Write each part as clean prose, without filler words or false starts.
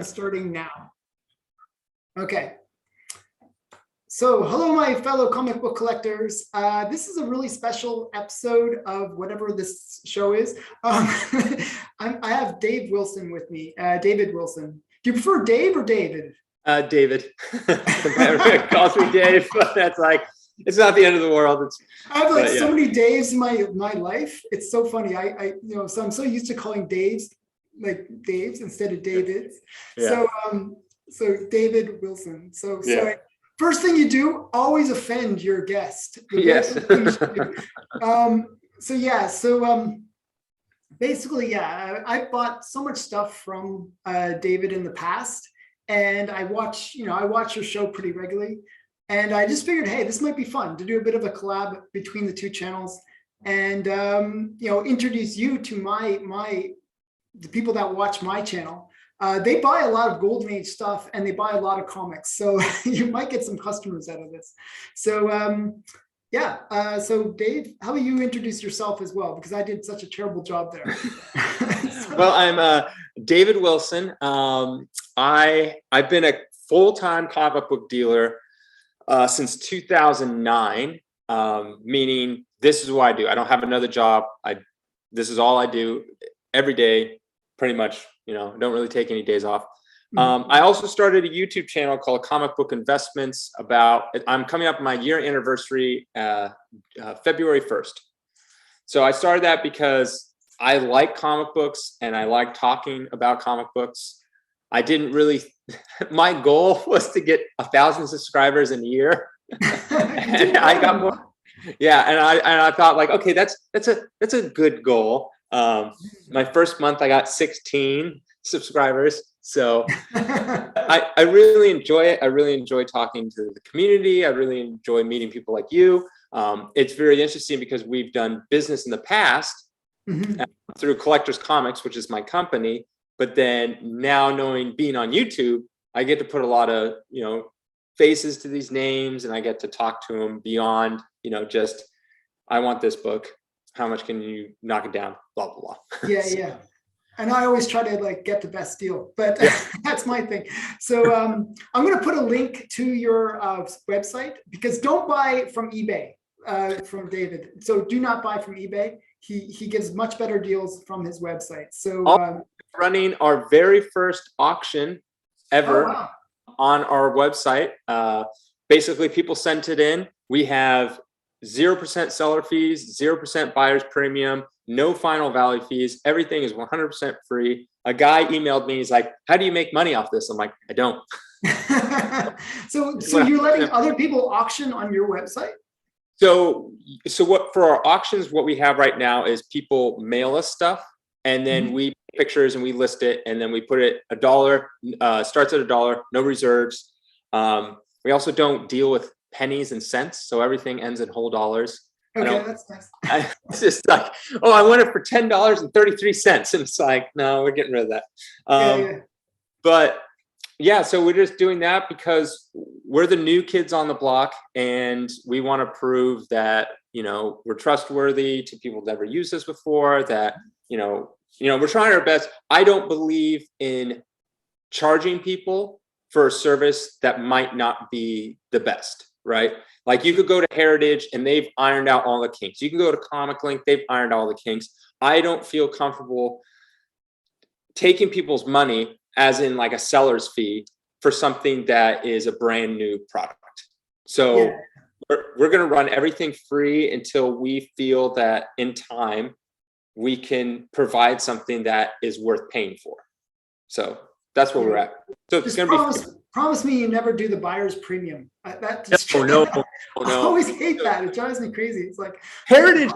Starting now. Okay. So, hello, my fellow comic book collectors. This is a really special episode of whatever this show is. I have Dave Wilson with me. David Wilson. Do you prefer Dave or David? David. Everybody calls me Dave, but that's like, it's not the end of the world. I have like so many Daves in my life. It's so funny. So I'm so used to calling Daves like Daves instead of Davids. Yeah. So David Wilson. So first thing you do, always offend your guest. Yes. Basically, I bought so much stuff from David in the past, and I watch your show pretty regularly, and I just figured, hey, this might be fun to do a bit of a collab between the two channels, and introduce you to the people that watch my channel. They buy a lot of Golden Age stuff, and they buy a lot of comics. So you might get some customers out of this. So so Dave, how about you introduce yourself as well? Because I did such a terrible job there. Well, I'm David Wilson. I've been a full-time comic book dealer since 2009, meaning this is what I do. I don't have another job. This is all I do every day, pretty much. Don't really take any days off. I also started a YouTube channel called Comic Book Investments. I'm coming up on my year anniversary, February 1st. So I started that because I like comic books and I like talking about comic books. My goal was to get 1,000 subscribers in a year. And I got more. Yeah. And I thought like, okay, that's a good goal. My first month I got 16 subscribers. So I really enjoy it. I really enjoy talking to the community. I really enjoy meeting people like you. It's very interesting because we've done business in the past through Collectors Comics, which is my company. But then now being on YouTube, I get to put a lot of, faces to these names, and I get to talk to them beyond, just, I want this book. How much can you knock it down? Blah, blah, blah. Yeah. And I always try to get the best deal, but that's my thing. So I'm going to put a link to your website, because don't buy from eBay from David. So do not buy from eBay. He gives much better deals from his website. So running our very first auction ever on our website. Basically, people sent it in. We have 0% seller fees, 0% buyer's premium, no final value fees. Everything is 100% free. A guy emailed me. He's like, how do you make money off this? I'm like, I don't. So you're letting other people auction on your website? So what for our auctions, what we have right now is people mail us stuff, and then we take pictures and we list it, and then we put it $1, starts at $1, no reserves. We also don't deal with pennies and cents, so everything ends in whole dollars. Okay, that's nice. It's just like, I want it for $10.33, and it's like, no, we're getting rid of that. But yeah, so we're just doing that because we're the new kids on the block, and we want to prove that we're trustworthy to people that never used this before. That we're trying our best. I don't believe in charging people for a service that might not be the best. Right? Like you could go to Heritage and they've ironed out all the kinks. You can go to Comic Link, they've ironed all the kinks. I don't feel comfortable taking people's money as in like a seller's fee for something that is a brand new product. So we're going to run everything free until we feel that in time we can provide something that is worth paying for. So that's where we're at. So it's going to be. Promise me you never do the buyer's premium. No. I always hate that. It drives me crazy. It's like Heritage,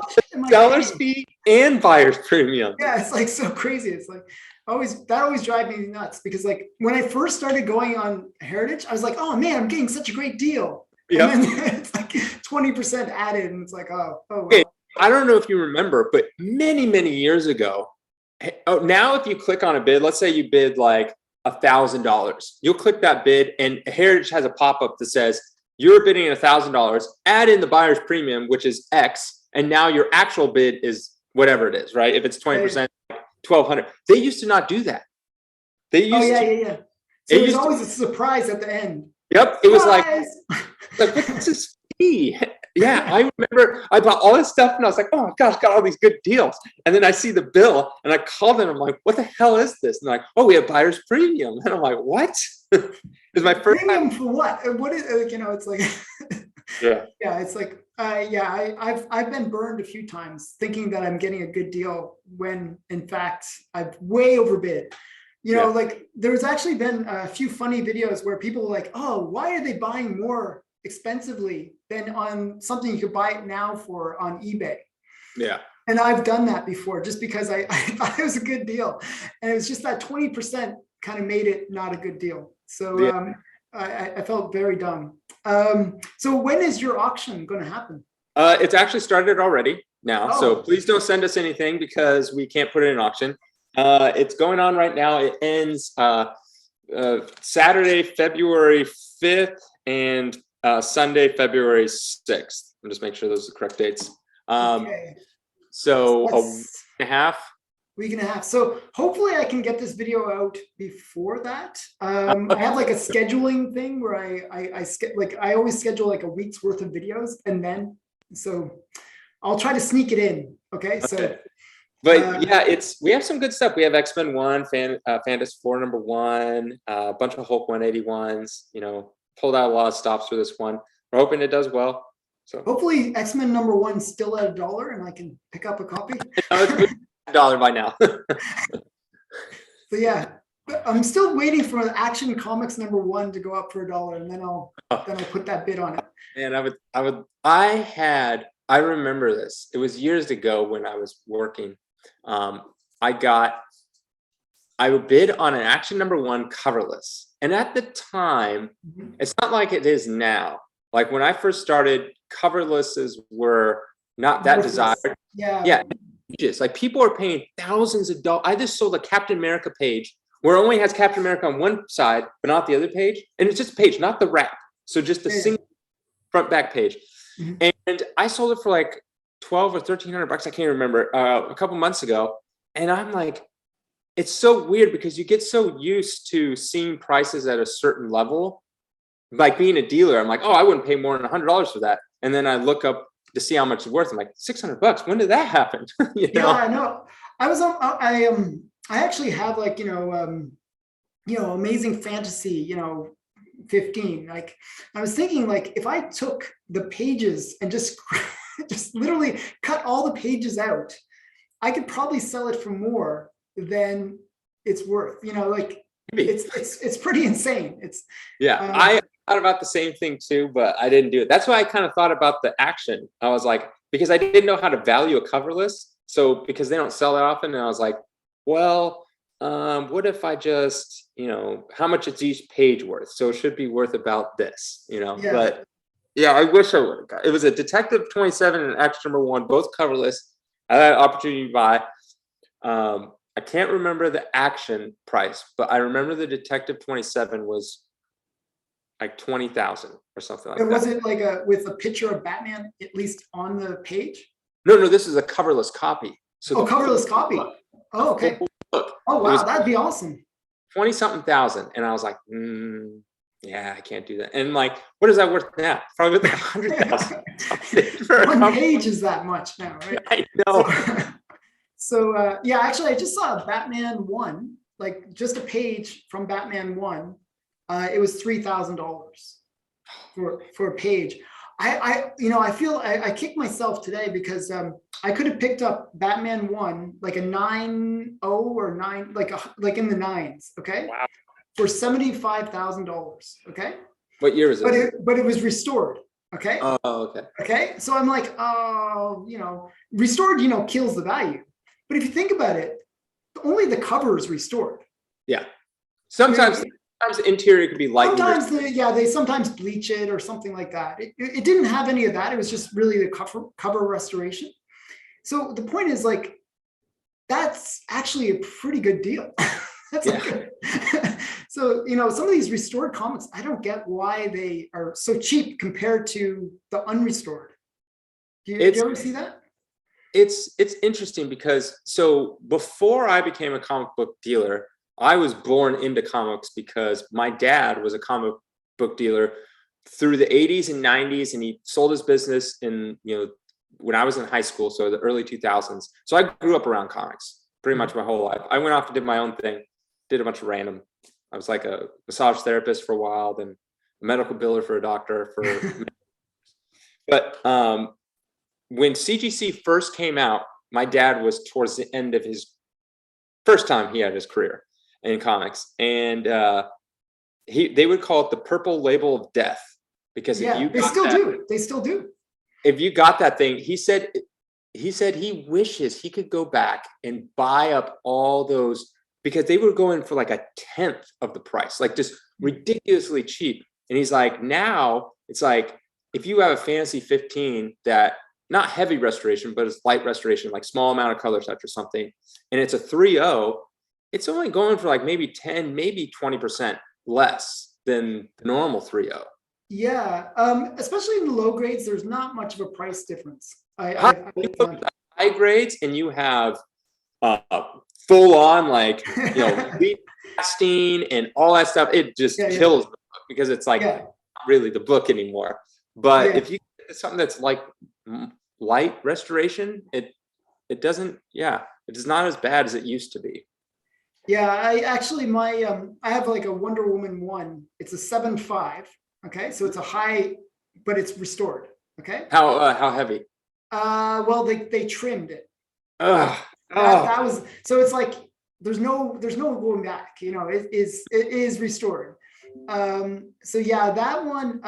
seller's fee and buyer's premium. Yeah, it's like so crazy. It's like that always drives me nuts, because like when I first started going on Heritage, I was like, oh man, I'm getting such a great deal. Yep. And then it's like 20% added, and it's like, oh wow. Okay. I don't know if you remember, but many years ago, now if you click on a bid, let's say you bid like $1,000, you'll click that bid and Heritage has a pop-up that says you're bidding $1,000, add in the buyer's premium, which is X, and now your actual bid is whatever it is, right? If it's 20%, $1,200. They used to not do that. They used So there's always a surprise at the end. Yep. It was like what's this fee? Yeah, I remember I bought all this stuff and I was like, oh my gosh, got all these good deals. And then I see the bill and I called them. I'm like, what the hell is this? And they're like, oh, we have buyer's premium. And I'm like, what? It's my first premium for what? What is, it's like, yeah. Yeah, it's like, I've been burned a few times thinking that I'm getting a good deal when in fact I've way overbid. Like there's actually been a few funny videos where people are like, oh, why are they buying more expensively than on something you could buy it now for on eBay? Yeah. And I've done that before just because I thought it was a good deal. And it was just that 20% kind of made it not a good deal. So I felt very dumb. So when is your auction going to happen? It's actually started already now. Oh. So please don't send us anything because we can't put it in auction. It's going on right now. It ends Saturday, February 5th and Sunday, February 6th. I'll just make sure those are the correct dates. Okay. So a week and a half. Week and a half. So hopefully I can get this video out before that. I have like a scheduling thing where I always schedule like a week's worth of videos, and then so I'll try to sneak it in. Okay. So but yeah, we have some good stuff. We have X-Men 1, Fantasy 4 #1, a bunch of Hulk 181s, pulled out a lot of stops for this one. We're hoping it does well. So hopefully X-Men #1 still at $1 and I can pick up a copy. It's $1 by now. So yeah, I'm still waiting for the Action Comics #1 to go up for $1, and then I'll put that bid on it. And I remember this. It was years ago when I was working. I would bid on an Action #1 coverless, and at the time, it's not like it is now. Like when I first started, coverlesses were not that desired. Yeah. Just like people are paying thousands of dollars. I just sold a Captain America page where it only has Captain America on one side, but not the other page. And it's just a page, not the wrap. So just a single front back page. And I sold it for like $1,200 or $1,300. I can't remember, a couple months ago. And I'm like, it's so weird because you get so used to seeing prices at a certain level. Like being a dealer, I'm like, oh, I wouldn't pay more than $100 for that. And then I look up to see how much it's worth. I'm like, $600. When did that happen? Yeah, I know. I actually have like, Amazing Fantasy, 15. Like I was thinking like if I took the pages and just literally cut all the pages out, I could probably sell it for more than it's worth. Like it's pretty insane. I thought about the same thing too, but I didn't do it. That's why I kind of thought about the Action. I was like, because I didn't know how to value a coverless. So because they don't sell that often, and I was like, well, what if I just, how much is each page worth? So it should be worth about this, But yeah, I wish I would have got it. Was a Detective 27 and Action #1, both coverless. I had an opportunity to buy. I can't remember the Action price, but I remember the Detective 27 was like 20,000 or something like that. Was it like with a picture of Batman at least on the page? No, this is a coverless copy. So coverless copy. Oh, okay. Look, oh wow, that'd be awesome. 20-something thousand, and I was like, yeah, I can't do that. And like, what is that worth now? Probably like 100,000. One page is that much now, right? I know. So yeah, actually, I just saw Batman 1, like just a page from Batman 1. It was $3,000 for a page. I feel I kicked myself today because I could have picked up Batman 1 like a 9.0 or 9 like in the 9s, okay? Wow. For $75,000, okay? What year is it? But it was restored, okay? Oh, okay. Okay, so I'm like, oh, restored, kills the value. But if you think about it, only the cover is restored. Yeah. Sometimes the interior could be light. Sometimes they sometimes bleach it or something like that. It didn't have any of that. It was just really the cover restoration. So the point is like, that's actually a pretty good deal. That's good. So, some of these restored comics, I don't get why they are so cheap compared to the unrestored. Do you ever see that? It's interesting because so before I became a comic book dealer, I was born into comics because my dad was a comic book dealer through the 80s and 90s, and he sold his business in, when I was in high school, so the early 2000s. So I grew up around comics pretty much my whole life. I went off and did my own thing, did a bunch of random. I was like a massage therapist for a while, then a medical biller for a doctor for. But when CGC first came out, my dad was towards the end of his first time he had his career in comics, and they would call it the purple label of death, because they still do. If you got that thing, he said he wishes he could go back and buy up all those, because they were going for like a 10th of the price, like just ridiculously cheap. And he's like, now it's like, if you have a Fantasy 15 that, not heavy restoration, but it's light restoration, like small amount of color touch or something, and it's a 3.0, it's only going for like maybe 10, maybe 20% less than the normal 3.0. Yeah, especially in the low grades, there's not much of a price difference. High grades, and you have full on, like, casting and all that stuff. It just kills the book, because it's like not really the book anymore. But if you get something that's like light restoration, it doesn't, it is not as bad as it used to be. Yeah, I actually, I have like a Wonder Woman 1. It's a 7.5. Okay, so it's a high, but it's restored. Okay. How heavy? Well, they trimmed it. That was, so it's like there's no going back. It is restored. So yeah, that one,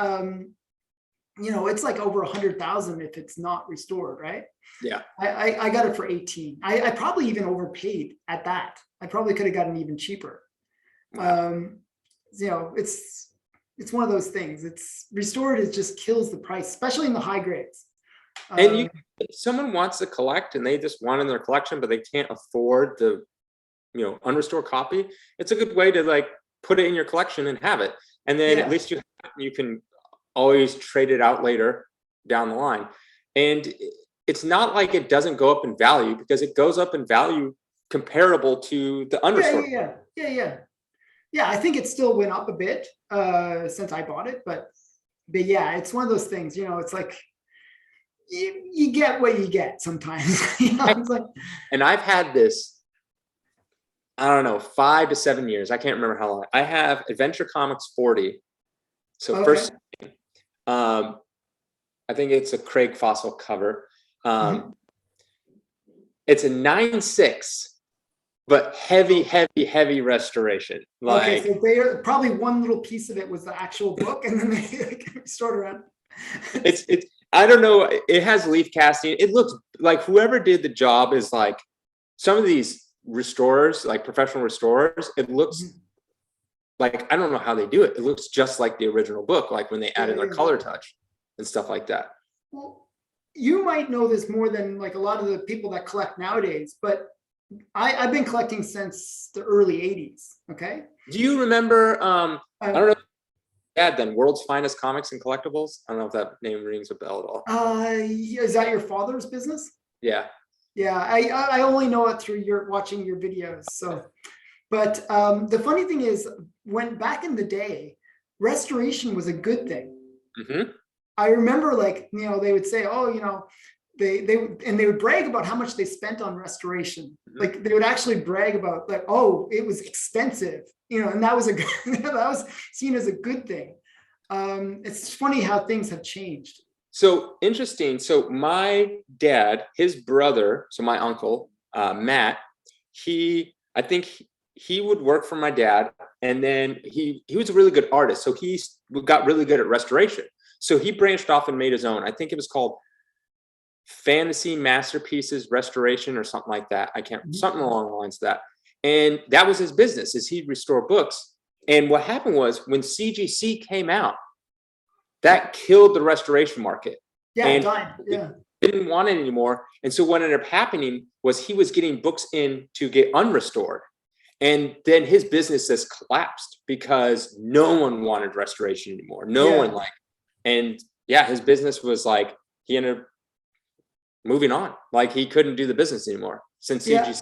it's like over 100,000 if it's not restored, right? Yeah. I got it for 18. I probably even overpaid at that. I probably could have gotten even cheaper. Wow. It's one of those things. It's restored, it just kills the price, especially in the high grades. And if someone wants to collect and they just want in their collection, but they can't afford the, unrestored copy, it's a good way to like put it in your collection and have it. And then at least you can always trade it out later down the line. And it's not like it doesn't go up in value, because it goes up in value comparable to the unrestored. Yeah, I think it still went up a bit since I bought it, but yeah, it's one of those things, it's like you get what you get sometimes. It's like, and I've had this, I don't know, 5 to 7 years. I can't remember how long. I have Adventure Comics 40. So first, I think it's a Craig Fossil cover. It's a 9.6. But heavy restoration. Like, so they are probably one little piece of it was the actual book, and then they restored around. it's I don't know. It has leaf casting. It looks like whoever did the job is like, some of these restorers, like professional restorers, it looks like, I don't know how they do it. It looks just like the original book, like when they added their color touch and stuff like that. Well, you might know this more than like a lot of the people that collect nowadays, but I've been collecting since the early 80s. Okay. Do you remember, I don't know, then World's Finest Comics and Collectibles? I don't know if that name rings a bell at all. Is that your father's business? Yeah. Yeah, I only know it through watching your videos. So, but the funny thing is, when back in the day, restoration was a good thing. I remember, like, they would say, oh, they would brag about how much they spent on restoration. Like, they would actually brag about, like, oh, it was expensive, and that was that was seen as a good thing. It's funny how things have changed. So interesting. So my dad, his brother, so my uncle, Matt, I think he would work for my dad, and then he was a really good artist. So he got really good at restoration. So he branched off and made his own. I think it was called Fantasy Masterpieces Restoration or something like that. I can't, something along the lines of that. And that was his business, is he'd restore books. And what happened was, when CGC came out, that killed the restoration market. It died. Didn't want it anymore. And so what ended up happening was he was getting books in to get unrestored. And then his business just collapsed because no one wanted restoration anymore. No one and his business was like, he ended up moving on. Like, he couldn't do the business anymore since CGC.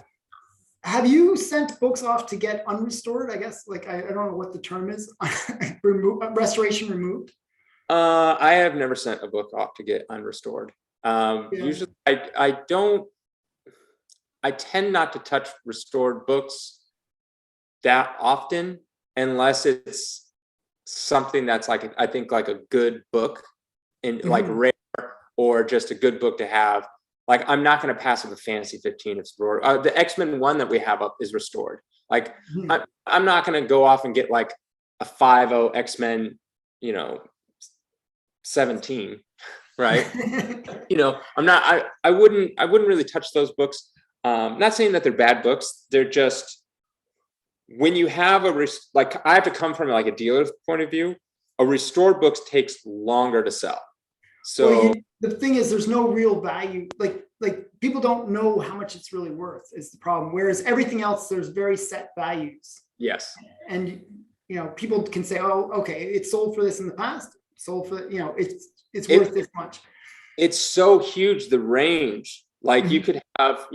Have you sent books off to get unrestored? I guess, like, I don't know what the term is. Restoration removed. I have never sent a book off to get unrestored. Yeah. Usually I don't, I tend not to touch restored books that often unless it's something that's like, I think like a good book and like Mhm. rare, or just a good book to have. Like, I'm not going to pass up a Fantasy 15 if it's restored. The X-Men one that we have up is restored. Like, Mhm. I'm not going to go off and get like a 5.0 X-Men, you know, 17, right? I'm not, I wouldn't really touch those books. Not saying that they're bad books. They're just, when you have like, I have to come from like a dealer's point of view. A restored books takes longer to sell. Well, So the thing is, there's no real value. Like people don't know how much it's really worth is the problem. Whereas everything else, there's very set values. yes, And people can say, oh, okay, it's sold for this in the past, sold for, it's worth this much. it's so huge, the range. Like, you Mhm. could have,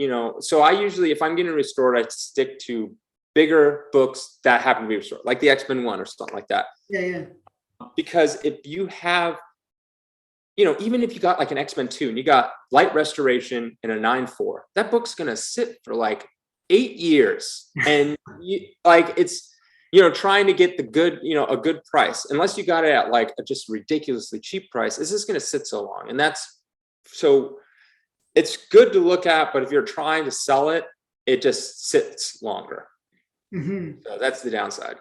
so I usually, if I'm getting restored, I stick to bigger books that happen to be restored, like the X-Men one or something like that. Yeah, yeah. Because if you have, even if you got like an X-Men 2 and you got light restoration and a 9.4, that book's gonna sit for like 8 years. And it's, trying to get the good, a good price, unless you got it at like a just ridiculously cheap price, is just gonna sit so long. And that's, so it's good to look at, but if you're trying to sell it, it just sits longer. Mhm. So that's the downside.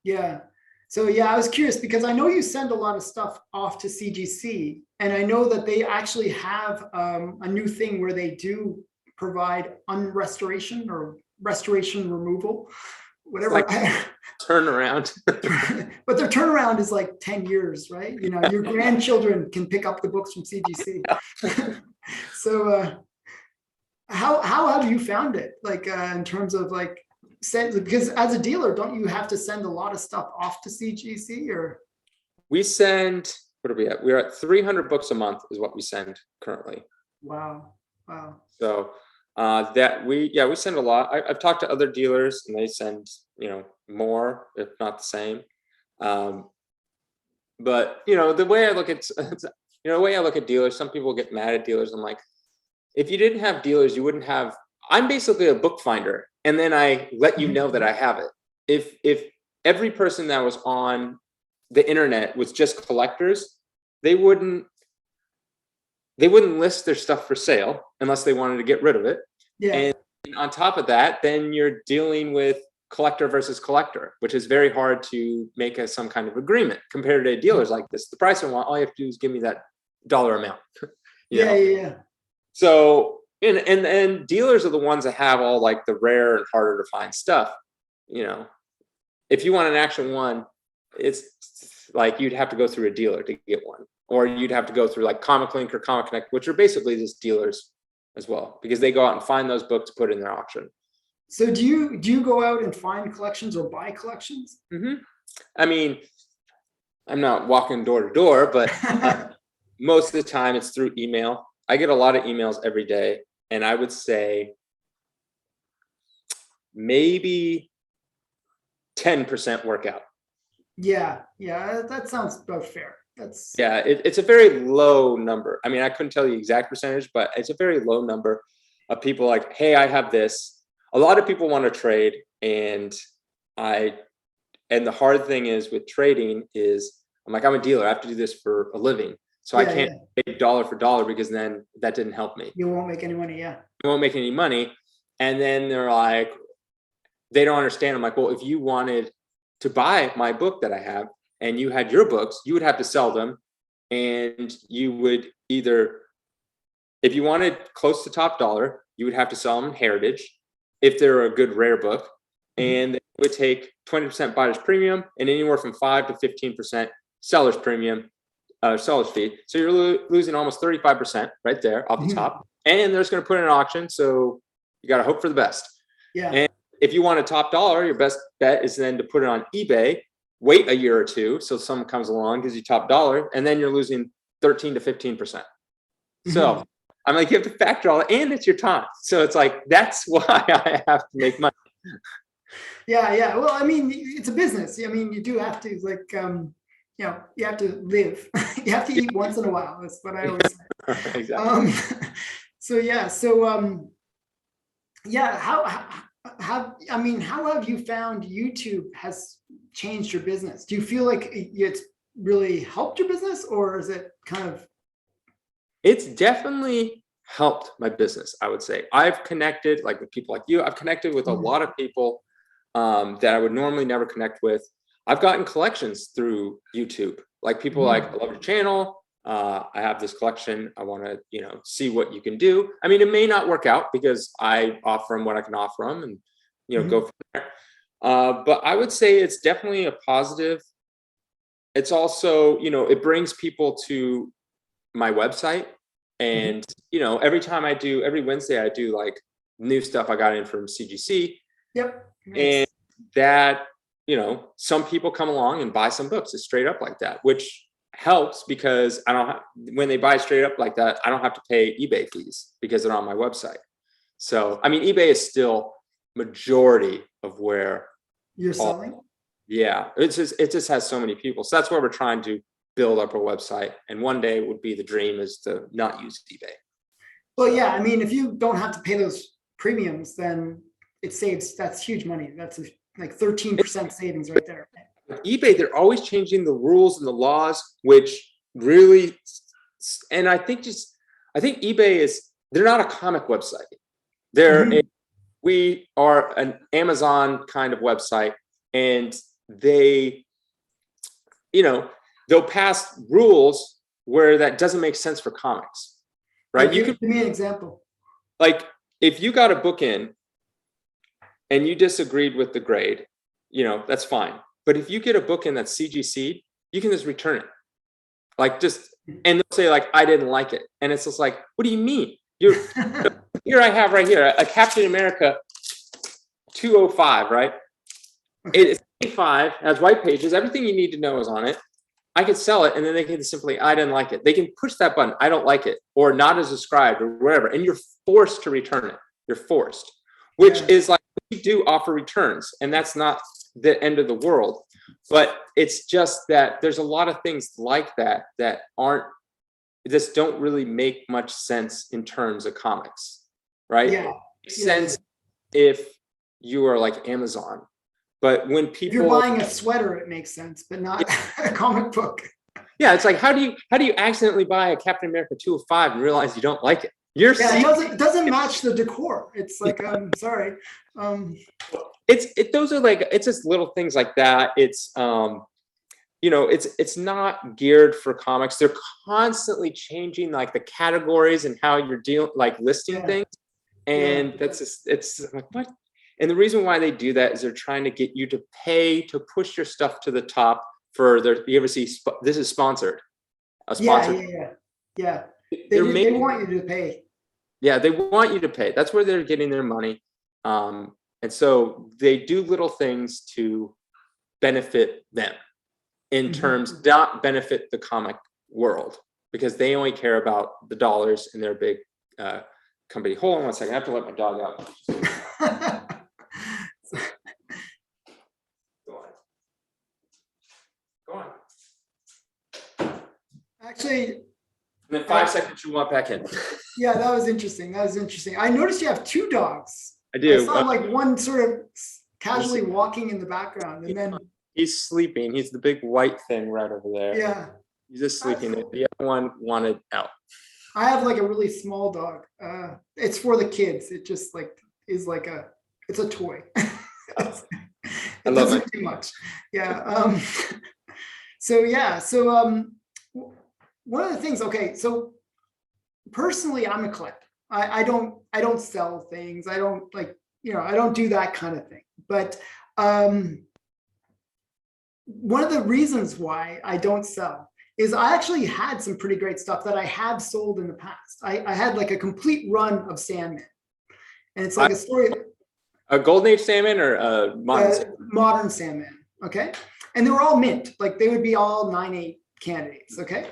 Yeah. So yeah, I was curious because I know you send a lot of stuff off to CGC, and I know that they actually have a new thing where they do provide unrestoration or restoration removal, It's whatever. like turnaround. But their turnaround is like 10 years, right? Your grandchildren can pick up the books from CGC. So how have you found it? Like in terms of like because as a dealer, don't you have to send a lot of stuff off to CGC or? We send, what are we at? We're at 300 books a month is what we send currently. Wow. Wow. So we send a lot. I've talked to other dealers and they send, more, if not the same. But the way I look at, the way I look at dealers, some people get mad at dealers. I'm like, if you didn't have dealers, you wouldn't have, I'm basically a book finder. And then I let you know that I have it. If every person that was on the internet was just collectors, they wouldn't list their stuff for sale unless they wanted to get rid of it. Yeah. And on top of that, then you're dealing with collector versus collector, which is very hard to make some kind of agreement compared to dealers like this. The price I want, all you have to do is give me that dollar amount. Yeah. Yeah. So and dealers are the ones that have all like the rare and harder to find stuff. If you want an Action One, it's like you'd have to go through a dealer to get one, or you'd have to go through like Comic Link or Comic Connect, which are basically just dealers as well, because they go out and find those books to put in their auction. So do you go out and find collections or buy collections? Mm-hmm. I mean, I'm not walking door to door, but most of the time it's through email. I get a lot of emails every day, and I would say maybe 10% work out. Yeah. That sounds about fair. Yeah, it's a very low number. I mean, I couldn't tell you the exact percentage, but it's a very low number of people like, hey, I have this. A lot of people want to trade, and the hard thing is with trading is I'm like, I'm a dealer. I have to do this for a living. So I can't pay dollar for dollar, because then that didn't help me. You won't make any money. Yeah. You won't make any money. And then they're like, they don't understand. I'm like, well, if you wanted to buy my book that I have and you had your books, you would have to sell them. And you would either, if you wanted close to top dollar, you would have to sell them in Heritage if they're a good rare book. And it would take 20% buyer's premium and anywhere from 5 to 15% seller's premium, seller's fee. So you're losing almost 35% right there off the top. And they're just going to put in an auction. So you got to hope for the best. Yeah. And if you want a top dollar, your best bet is then to put it on eBay, wait a year or two so someone comes along, gives you top dollar, and then you're losing 13 to 15%. So I'm like, you have to factor all, and it's your time. So it's like, that's why I have to make money. Yeah. Well, I mean, it's a business. I mean, you do have to like, you have to live. You have to eat once in a while. That's what I always say. Exactly. So yeah. So yeah. How I mean, how have you found YouTube has changed your business? Do you feel like it's really helped your business, or is it kind of? It's definitely helped my business, I would say. I've connected like with people like you. I've connected with a lot of people that I would normally never connect with. I've gotten collections through YouTube, like people like, I love your channel. I have this collection. I want to, see what you can do. I mean, it may not work out because I offer them what I can offer them, and go from there. But I would say it's definitely a positive. It's also, it brings people to my website, and every time every Wednesday I do like new stuff I got in from CGC. Yep. Nice. And that, some people come along and buy some books. It's straight up like that, which helps because when they buy straight up like that, I don't have to pay eBay fees because they're on my website. So, I mean, eBay is still majority of where you're selling. Yeah, it just has so many people. So that's where we're trying to build up our website. And one day would be the dream is to not use eBay. Well, yeah, I mean, if you don't have to pay those premiums, then it saves. That's huge money. That's like 13% savings right there. eBay, they're always changing the rules and the laws, which really, and I think eBay they're not a comic website. We are an Amazon kind of website, and they'll pass rules where that doesn't make sense for comics, right? You can give me an example. Like if you got a book in and you disagreed with the grade, that's fine. But if you get a book in that's CGC, you can just return it. And they'll say like, I didn't like it. And it's just like, what do you mean? Here I have right here, a Captain America 205, right? Okay. It's 85, has white pages, everything you need to know is on it. I could sell it, and then they can simply, I didn't like it. They can push that button, I don't like it, or not as described, or whatever, and you're forced to return it. You're forced, which is like, we do offer returns, and that's not the end of the world. But it's just that there's a lot of things like that just don't really make much sense in terms of comics, right? Yeah. It makes sense if you are like Amazon. But when people, if you're buying a sweater, it makes sense, but not a comic book. Yeah, it's like, how do you accidentally buy a Captain America 205 and realize you don't like it? It doesn't match the decor. It's like, I'm sorry. Those are like, it's just little things like that. It's it's not geared for comics. They're constantly changing like the categories and how you're listing things, and that's just, it's like, what? And the reason why they do that is they're trying to get you to pay to push your stuff to the top for you ever see, this is sponsored. Yeah. They want you to pay. Yeah, they want you to pay. That's where they're getting their money. And so they do little things to benefit them in terms, not benefit the comic world, because they only care about the dollars in their big company. Hold on one second. I have to let my dog out. Go on. Actually, and then 5 seconds you want back in. Yeah, that was interesting. I noticed you have 2 dogs. I do. I saw like one sort of casually walking in the background, and then he's sleeping. He's the big white thing right over there. Yeah. He's just sleeping. Cool. The other one wanted out. I have like a really small dog. It's for the kids. It just like is like it's a toy. It doesn't do much. Yeah. So one of the things, okay, so personally, I'm a collector. I don't sell things. I don't I don't do that kind of thing. But one of the reasons why I don't sell is I actually had some pretty great stuff that I have sold in the past. I had like a complete run of Sandman. And it's like a story. A Golden Age Sandman or a modern Sandman. Okay. And they were all mint. Like they would be all 9/8 candidates. Okay.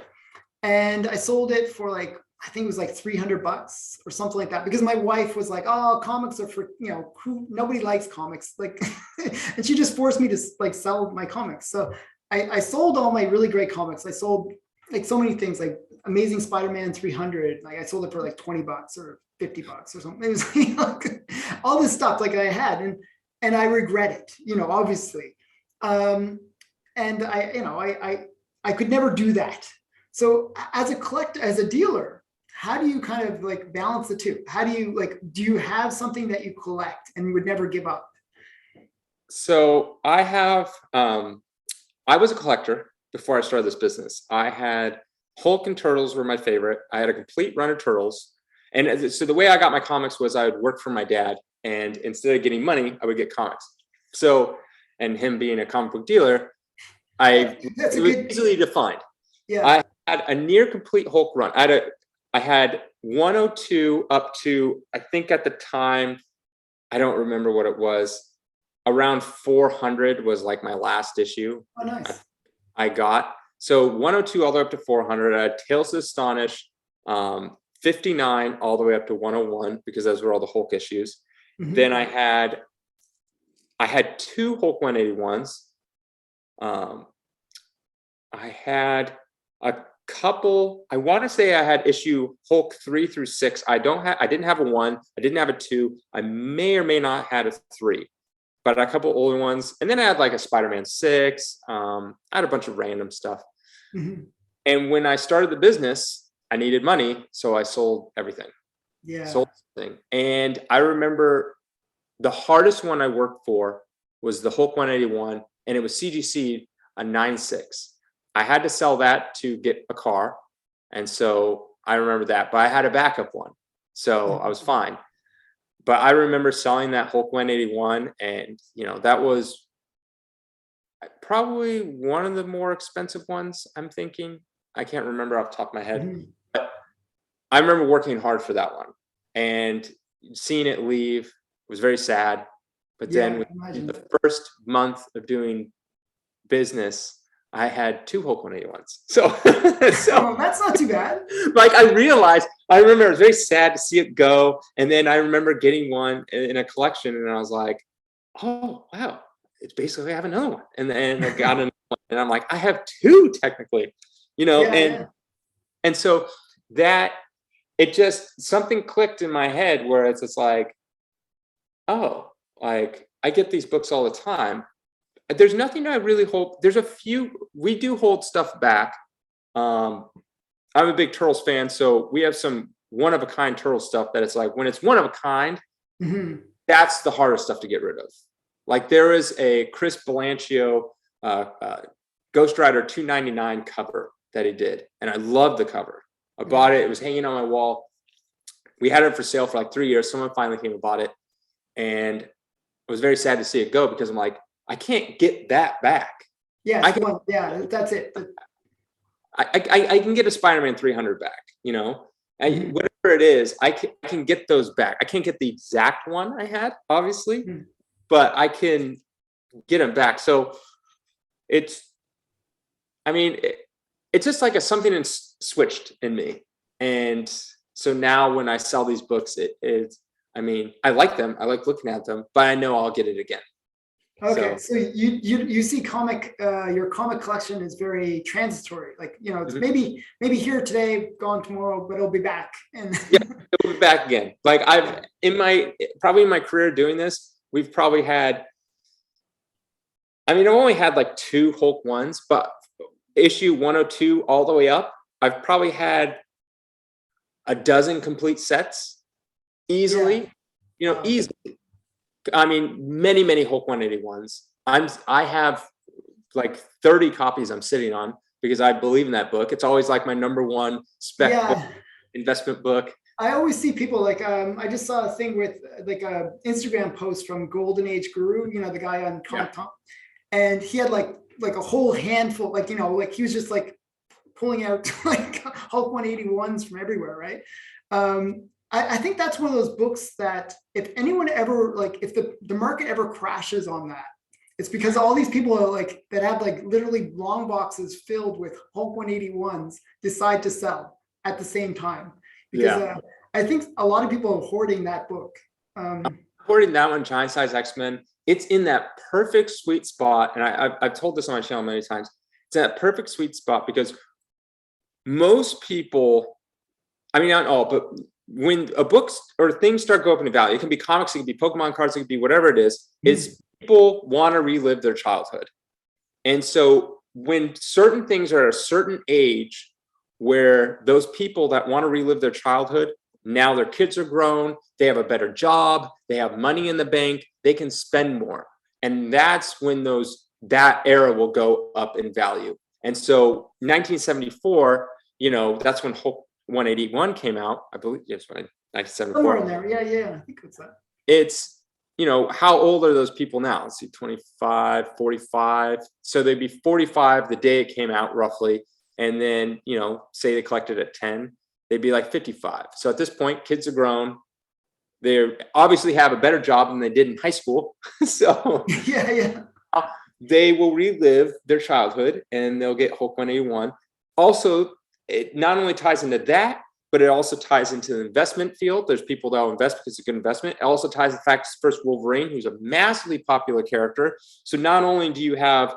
And I sold it for like I think it was like $300 or something like that, because my wife was like, oh, comics are for, nobody likes comics. Like, and she just forced me to like sell my comics. So I sold all my really great comics. I sold like so many things, like Amazing Spider-Man 300. Like I sold it for like $20 or $50 or something. It was like, all this stuff like I had, and I regret it, obviously. And I could never do that. So as a collector, as a dealer, how do you kind of like balance the two? How do you have something that you collect and you would never give up? So I have, I was a collector before I started this business. I had Hulk and Turtles were my favorite. I had a complete run of Turtles. And so the way I got my comics was I would work for my dad, and instead of getting money, I would get comics. So, and him being a comic book dealer, it was easily defined. Yeah. I had a near complete Hulk run. I had 102 up to, I think at the time, I don't remember what it was, around 400 was like my last issue. Oh, nice. I got. So 102 all the way up to 400. I had Tales to Astonish, 59 all the way up to 101, because those were all the Hulk issues. Mm-hmm. Then I had 2 Hulk 181s. I had a couple, I want to say I had issue Hulk 3 through 6. I didn't have a 1, I didn't have a 2, I may or may not had a 3, but a couple older ones. And then I had like a Spider-Man 6. I had a bunch of random stuff. Mm-hmm. And when I started the business, I needed money, so I sold everything. Yeah. Sold everything. And I remember the hardest one I worked for was the Hulk 181, and it was CGC, a 9.6. I had to sell that to get a car. And so I remember that, but I had a backup one. So I was fine. But I remember selling that Hulk 181, and that was probably one of the more expensive ones, I'm thinking. I can't remember off the top of my head. Mm-hmm. But I remember working hard for that one, and seeing it leave was very sad. But then with the first month of doing business, I had 2 Hulk 181s. So that's not too bad. Like I remember it was very sad to see it go. And then I remember getting one in a collection, and I was like, oh, wow, it's basically I have another one. And then I got another one, and I'm like, I have 2 technically, and so that it just, something clicked in my head where it's just like, oh, like I get these books all the time. There's nothing I really hold. There's a few, we do hold stuff back. I'm a big Turtles fan, so we have some one-of-a-kind Turtle stuff that it's like, when it's one of a kind, mm-hmm. that's the hardest stuff to get rid of. Like there is a Chris Blanchio Ghost Rider 299 cover that he did, and I love the cover. I bought it. It was hanging on my wall. We had it for sale for like 3 years. Someone finally came and bought it, and it was very sad to see it go, because I'm like, I can't get that back. Yeah, that's it. I can get a Spider-Man 300 back, mm-hmm. Whatever it is, I can get those back. I can't get the exact one I had, obviously, mm-hmm. but I can get them back. So it's just like something switched in me. And so now when I sell these books, I like them. I like looking at them, but I know I'll get it again. Okay, so you see your comic collection is very transitory. Like, it's mm-hmm. maybe here today, gone tomorrow, but it'll be back. And it'll be back again. Like I've in my career doing this, we've probably had. I've only had like 2 Hulk ones, but issue 102 all the way up, I've probably had a dozen complete sets easily. Easily. Many, many Hulk 181s. I have like 30 copies I'm sitting on, because I believe in that book. It's always like my number 1 spec book, investment book. I always see people like, I just saw a thing with like a Instagram post from Golden Age Guru, the guy on Comic Tom, and he had like a whole handful, like, like he was just like pulling out like Hulk 181s from everywhere, right? I think that's one of those books that if anyone ever, like, if the market ever crashes on that, it's because all these people are like, that have like literally long boxes filled with Hulk 181s decide to sell at the same time. because Yeah. I think a lot of people are hoarding that book. Hoarding that one, Giant Size X-Men, it's in that perfect sweet spot. And I've told this on my channel many times. It's that perfect sweet spot because most people, I mean, not all, but when a book or things start going up in value, it can be comics, it can be Pokemon cards, it can be whatever it is people want to relive their childhood. And so when certain things are at a certain age where those people that want to relive their childhood, now their kids are grown, they have a better job, they have money in the bank, they can spend more. And that's when that era will go up in value. And so 1974, that's when Hulk 181 came out, I believe. Yes, right, 1974. Somewhere in there. Yeah. I think it's that. It's, how old are those people now? Let's see, 25, 45. So they'd be 45 the day it came out, roughly. And then, say they collected at 10, they'd be like 55. So at this point, kids are grown. They obviously have a better job than they did in high school. So yeah. They will relive their childhood and they'll get Hulk 181. Also, it not only ties into that, but it also ties into the investment field. There's people that will invest because it's a good investment. It also ties the fact it's first Wolverine, who's a massively popular character. So not only do you have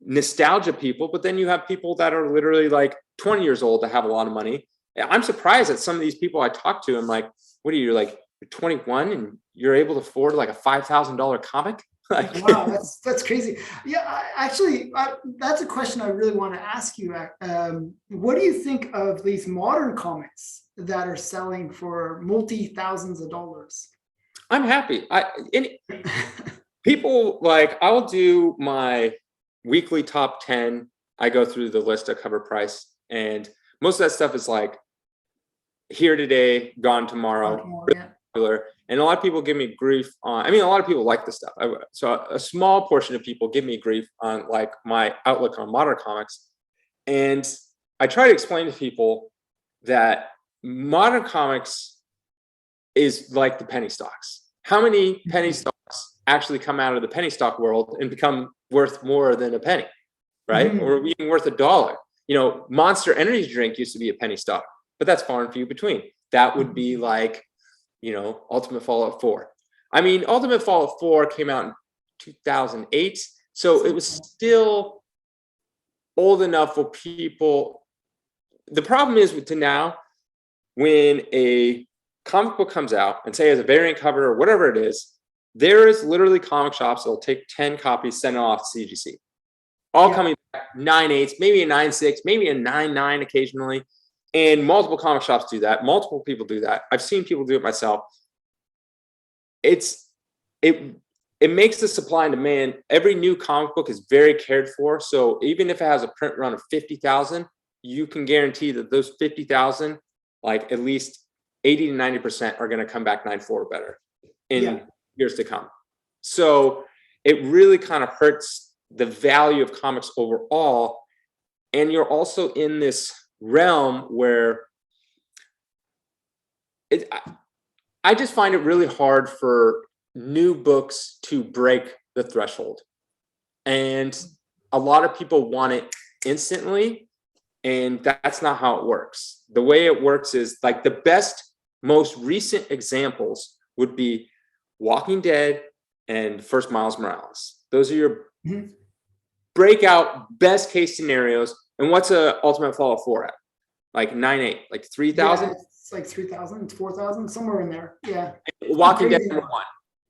nostalgia people, but then you have people that are literally like 20 years old that have a lot of money. I'm surprised that some of these people I talk to, I'm like, what are you, like, you're 21 and you're able to afford like a $5,000 comic? Like, wow, that's crazy. Yeah, that's a question I really want to ask you. What do you think of these modern comics that are selling for multi-thousands of dollars? I'm happy. People, like, I'll do my weekly top 10. I go through the list of cover price, and most of that stuff is like here today, gone tomorrow. Yeah. And a lot of people give me grief on, a lot of people like this stuff. So a small portion of people give me grief on like my outlook on modern comics. And I try to explain to people that modern comics is like the penny stocks. How many penny stocks actually come out of the penny stock world and become worth more than a penny, right? Or even worth $1? Monster Energy drink used to be a penny stock, but that's far and few between. That would be like, Ultimate Fallout 4. Ultimate Fallout 4 came out in 2008, so it was still old enough for people. The problem is to now, when a comic book comes out and say it has a variant cover or whatever it is, there is literally comic shops that will take 10 copies, send it off to CGC. All coming back 9.8, maybe a 9.6, maybe a 9.9 occasionally. And multiple comic shops do that. Multiple people do that. I've seen people do it myself. It makes the supply and demand. Every new comic book is very cared for. So even if it has a print run of 50,000, you can guarantee that those 50,000, like at least 80 to 90% are going to come back 9.4 or better in years to come. So it really kind of hurts the value of comics overall. And you're also in this realm where I just find it really hard for new books to break the threshold. And a lot of people want it instantly, and that's not how it works. The way it works is like the best, most recent examples would be Walking Dead and First Miles Morales. Those are your breakout best case scenarios. And what's a Ultimate Fallout 4 at? Like 9.8, like 3,000? Yeah, it's like 3,000, it's 4,000, somewhere in there. Yeah. Walking Dead #1.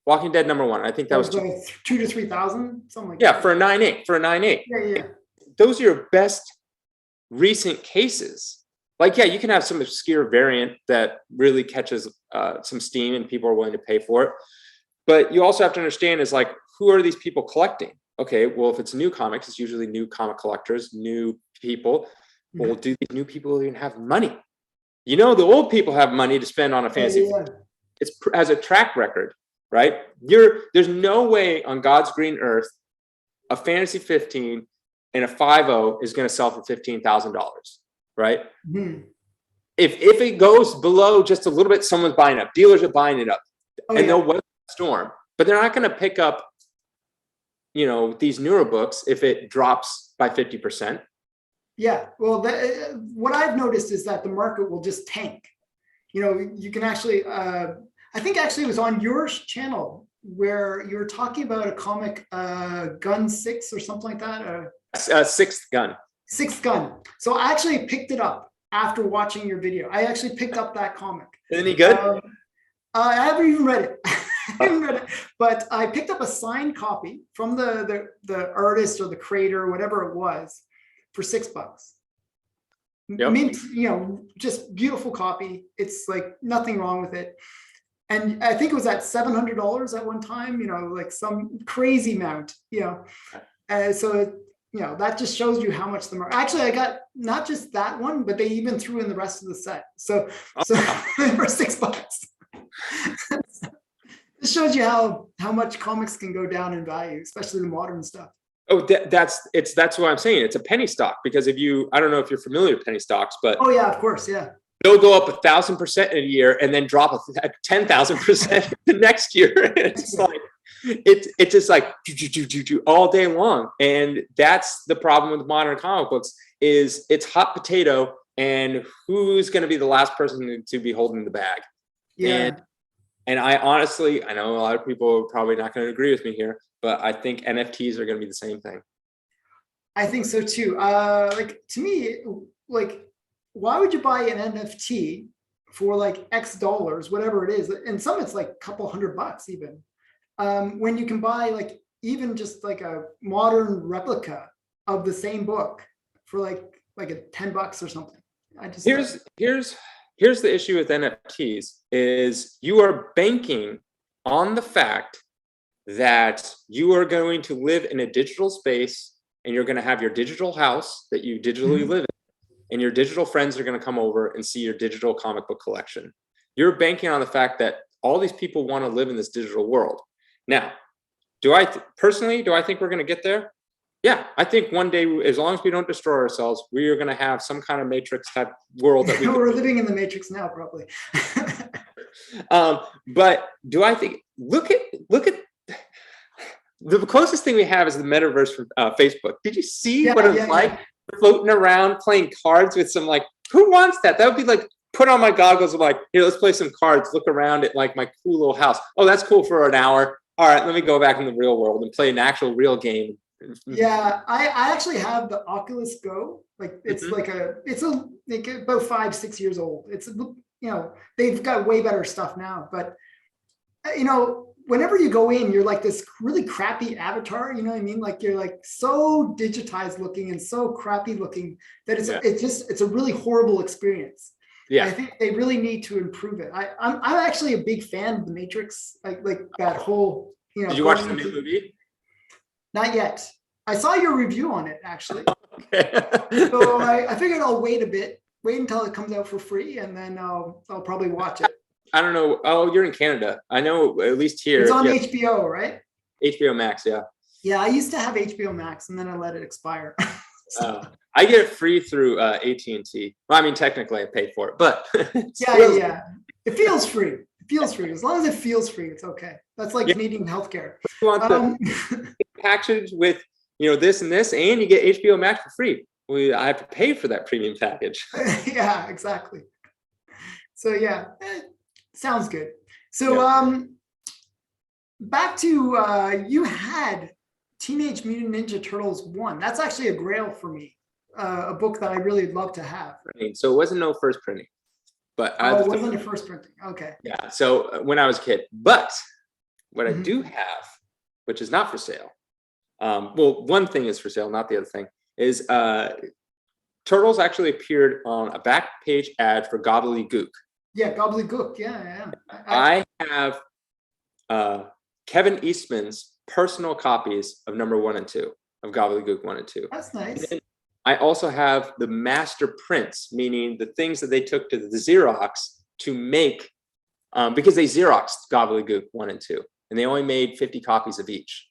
Walking Dead #1. I think that was 2 to 3,000, something like that. Yeah, for a 9.8. Yeah. Those are your best recent cases. Like, yeah, you can have some obscure variant that really catches some steam and people are willing to pay for it. But you also have to understand is like, who are these people collecting? Okay, well, if it's new comics, it's usually new comic collectors, new people. Well, do these new people even have money? The old people have money to spend on a fancy. It's as a track record, right? There's no way on God's green earth a fantasy 15 and a 5.0 is going to sell for $15,000, right? If it goes below just a little bit, someone's buying up. Dealers are buying it up, they'll weather the storm. But they're not going to pick up, these newer books if it drops by 50%. Yeah, well, what I've noticed is that the market will just tank. you can actually, I think actually it was on your channel where you were talking about a comic, Gun 6 or something like that. Sixth Gun. Sixth Gun. So I actually picked it up after watching your video. I actually picked up that comic. Any good? I haven't even read it. But I picked up a signed copy from the artist or the creator, whatever it was, for $6. Yep. Mint, just beautiful copy. It's like nothing wrong with it. And I think it was at $700 at one time, like some crazy amount, so that just shows you how much the market. Actually, I got not just that one, but they even threw in the rest of the set. So for $6. This shows you how much comics can go down in value, especially the modern stuff. Oh, that's what I'm saying. It's a penny stock, because I don't know if you're familiar with penny stocks, but oh yeah, of course, yeah. They'll go up 1,000% in a year and then drop 10,000% the next year. It's like it's just like all day long, and that's the problem with modern comic books. Is it's hot potato, and who's going to be the last person to be holding the bag? Yeah. And I honestly, I know a lot of people are probably not going to agree with me here, but I think NFTs are going to be the same thing. I think so too. Like to me, like, why would you buy an NFT for like X dollars, whatever it is? And some it's like a couple $100 even. When you can buy like even just like a modern replica of the same book for like a $10 or something. Here's the issue with NFTs is you are banking on the fact that you are going to live in a digital space, and you're going to have your digital house that you digitally live in, and your digital friends are going to come over and see your digital comic book collection. You're banking on the fact that all these people want to live in this digital world. Now, personally, do I think we're going to get there? Yeah, I think one day, as long as we don't destroy ourselves, we are going to have some kind of Matrix type world that we're living in the Matrix now, probably. But do I think? Look at the closest thing we have is the metaverse from Facebook. Did you see what it's like floating around playing cards with some, like, who wants that? That would be like, put on my goggles and like, here, let's play some cards, look around at like my cool little house. Oh, that's cool for an hour. All right, let me go back in the real world and play an actual real game. Yeah, I actually have the Oculus Go. Like it's like about 5-6 years old. It's they've got way better stuff now, but whenever you go in, you're like this really crappy avatar, you know what I mean? Like you're like so digitized looking and so crappy looking that it's a really horrible experience. Yeah, I think they really need to improve it. I'm actually a big fan of the Matrix, like that whole. Did you watch the new movie? Not yet. I saw your review on it actually. Okay. So I figured I'll wait until it comes out for free, and then I'll probably watch it. I don't know. Oh, you're in Canada. I know, at least here. It's on HBO, right? HBO Max, yeah. Yeah, I used to have HBO Max, and then I let it expire. So. I get it free through AT&T. Well, I mean, technically I pay for it, but yeah. It feels free. It feels free. As long as it feels free, it's okay. That's like Canadian healthcare. You want the package with this and this, and you get HBO Max for free. I have to pay for that premium package. Yeah, exactly. So yeah, sounds good. So back to you had Teenage Mutant Ninja Turtles 1. That's actually a grail for me. A book that I really love to have. So it wasn't no first printing, but it wasn't a first printing. Okay. Yeah. So when I was a kid, but what I do have, which is not for sale. Well, one thing is for sale, not the other thing. Is Turtles actually appeared on a back page ad for Gobbledygook. Yeah, Gobbledygook. Yeah. I have Kevin Eastman's personal copies of number 1 and 2 of Gobbledygook 1 and 2. That's nice. And I also have the master prints, meaning the things that they took to the Xerox to make, because they Xeroxed Gobbledygook 1 and 2, and they only made 50 copies of each.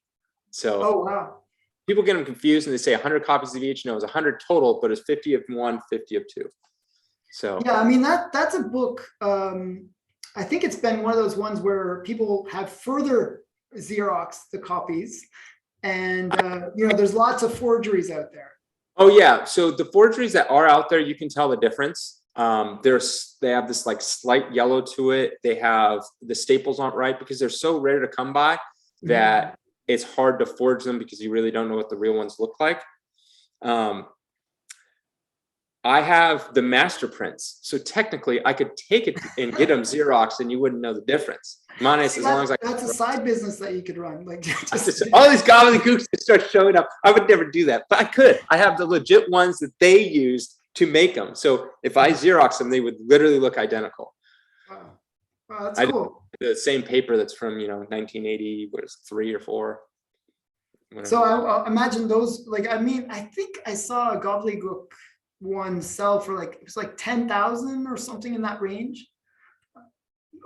So oh wow. People get them confused and they say 100 copies of each. No, it's 100 total, but it's 50 of 1, 50 of 2. So yeah, I mean that's a book. I think it's been one of those ones where people have further Xerox the copies, and there's lots of forgeries out there. Oh yeah, so the forgeries that are out there, you can tell the difference. They have this like slight yellow to it. They have the staples aren't right because they're so rare to come by that it's hard to forge them because you really don't know what the real ones look like. I have the master prints, so technically I could take it and get them Xerox, and you wouldn't know the difference. Minus, as long as that's a side business that you could run. Like all these gobbledygooks that start showing up. I would never do that, but I could. I have the legit ones that they used to make them. So if I Xerox them, they would literally look identical. Wow, that's cool. The same paper that's from 1980, what is it, 3 or 4. Whatever. So I imagine those. Like, I mean, I think I saw a gobbledygook one sell for like, it was like 10,000 or something in that range.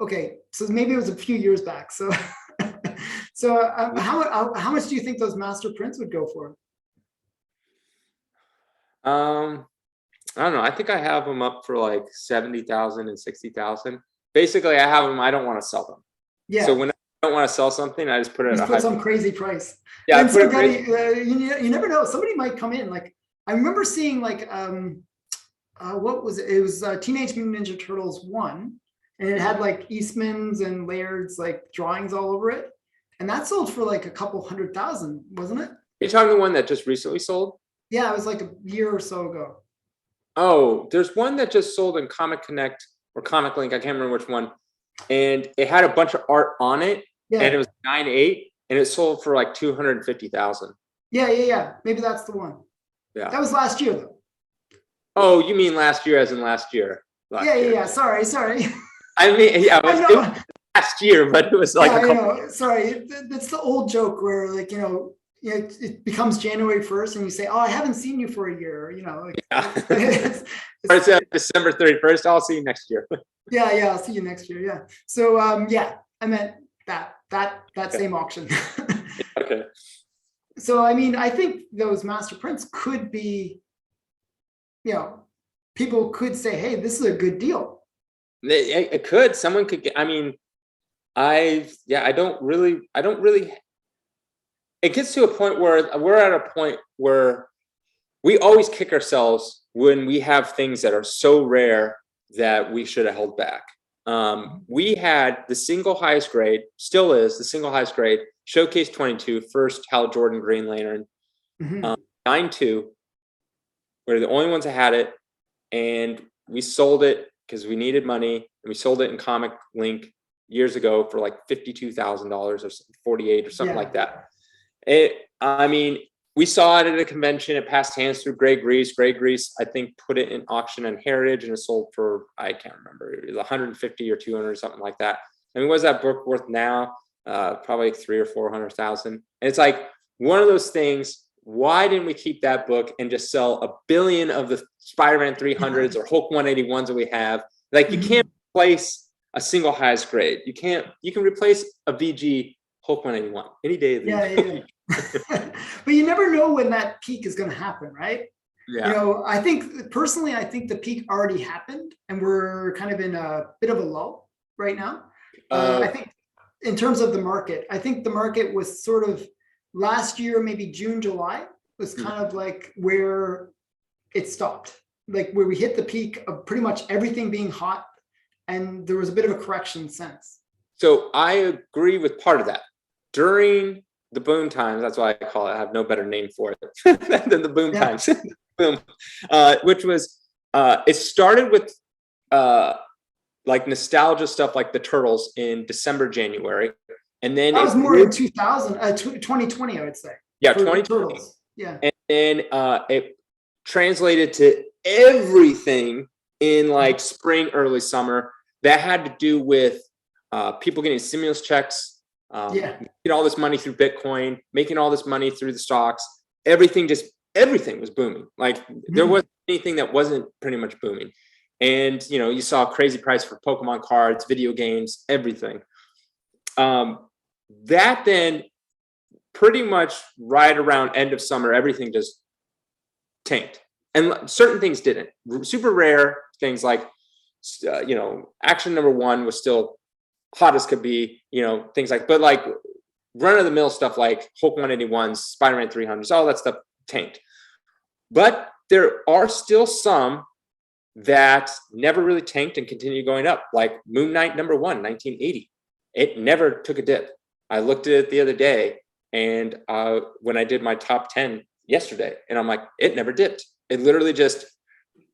Okay, so maybe it was a few years back. So how much do you think those master prints would go for? I don't know. I think I have them up for like 70,000 and 60,000. Basically, I have them. I don't want to sell them. Yeah. So when I don't want to sell something, I just put it at a high some crazy price. Yeah. And somebody, you never know. Somebody might come in. Like, I remember seeing like what was it? It was Teenage Mutant Ninja Turtles 1, and it had like Eastman's and Laird's like drawings all over it, and that sold for like a couple 100,000, wasn't it? You're talking the one that just recently sold? Yeah, it was like a year or so ago. Oh, there's one that just sold in Comic Connect or Comic Link. I can't remember which one, and it had a bunch of art on it, and it was 9.8, and it sold for like 250,000. Yeah. Maybe that's the one. Yeah, that was last year though. Oh, you mean last year as in last year? Yeah. Sorry. I mean, yeah, it was last year, but it was like sorry. That's the old joke where like, it becomes January 1st and you say, oh, I haven't seen you for a year, like, it's December 31st. I'll see you next year. Yeah. I'll see you next year. Yeah. So, I meant that same auction. Okay. So, I mean, I think those master prints could be, people could say, hey, this is a good deal. It could. Someone could get, I mean, I don't really, it gets to a point where we're at a point where we always kick ourselves when we have things that are so rare that we should have held back. We had the single highest grade, still is the single highest grade, Showcase 22, first Hal Jordan Green Lantern, 9.2. We're the only ones that had it, and we sold it because we needed money, and we sold it in Comic Link years ago for like $52,000 or 48 or something like that. I mean, we saw it at a convention. It passed hands through Greg Reese. Greg Reese, I think, put it in auction on Heritage, and it sold for, I can't remember, it was 150 or 200 or something like that. I mean, what is that book worth now? Probably like 300,000 or 400,000. And it's like one of those things. Why didn't we keep that book and just sell 1 billion of the Spider-Man 300s or Hulk 181s that we have? Like, you can't replace a single highest grade. You can replace a VG Hulk 181 any day of the week. Yeah. But you never know when that peak is going to happen, right? Yeah. I think the peak already happened, and we're kind of in a bit of a lull right now. I think in terms of the market, I think the market was sort of last year, maybe June, July was kind of like where it stopped, like where we hit the peak of pretty much everything being hot, and there was a bit of a correction since. So I agree with part of that. During the boom times, that's why I call it, I have no better name for it than the boom times. Boom, which was, it started with like nostalgia stuff like the Turtles in December, January. And then that was more in 2020, I would say. Yeah, 2020. Yeah. And then it translated to everything in like spring, early summer that had to do with people getting stimulus checks, making all this money through Bitcoin, making all this money through the stocks. Everything was booming. Like there wasn't anything that wasn't pretty much booming. And, you saw a crazy price for Pokemon cards, video games, everything. That then pretty much right around end of summer, everything just tanked. And certain things didn't. Super rare things like, Action Number 1 was still hot as could be, things like, but like run of the mill stuff like Hulk 181s, Spider-Man 300s, all that stuff tanked. But there are still some that never really tanked and continued going up, like Moon Knight #1, 1980. It never took a dip. I looked at it the other day, and when I did my top 10 yesterday, and I'm like, it never dipped. It literally just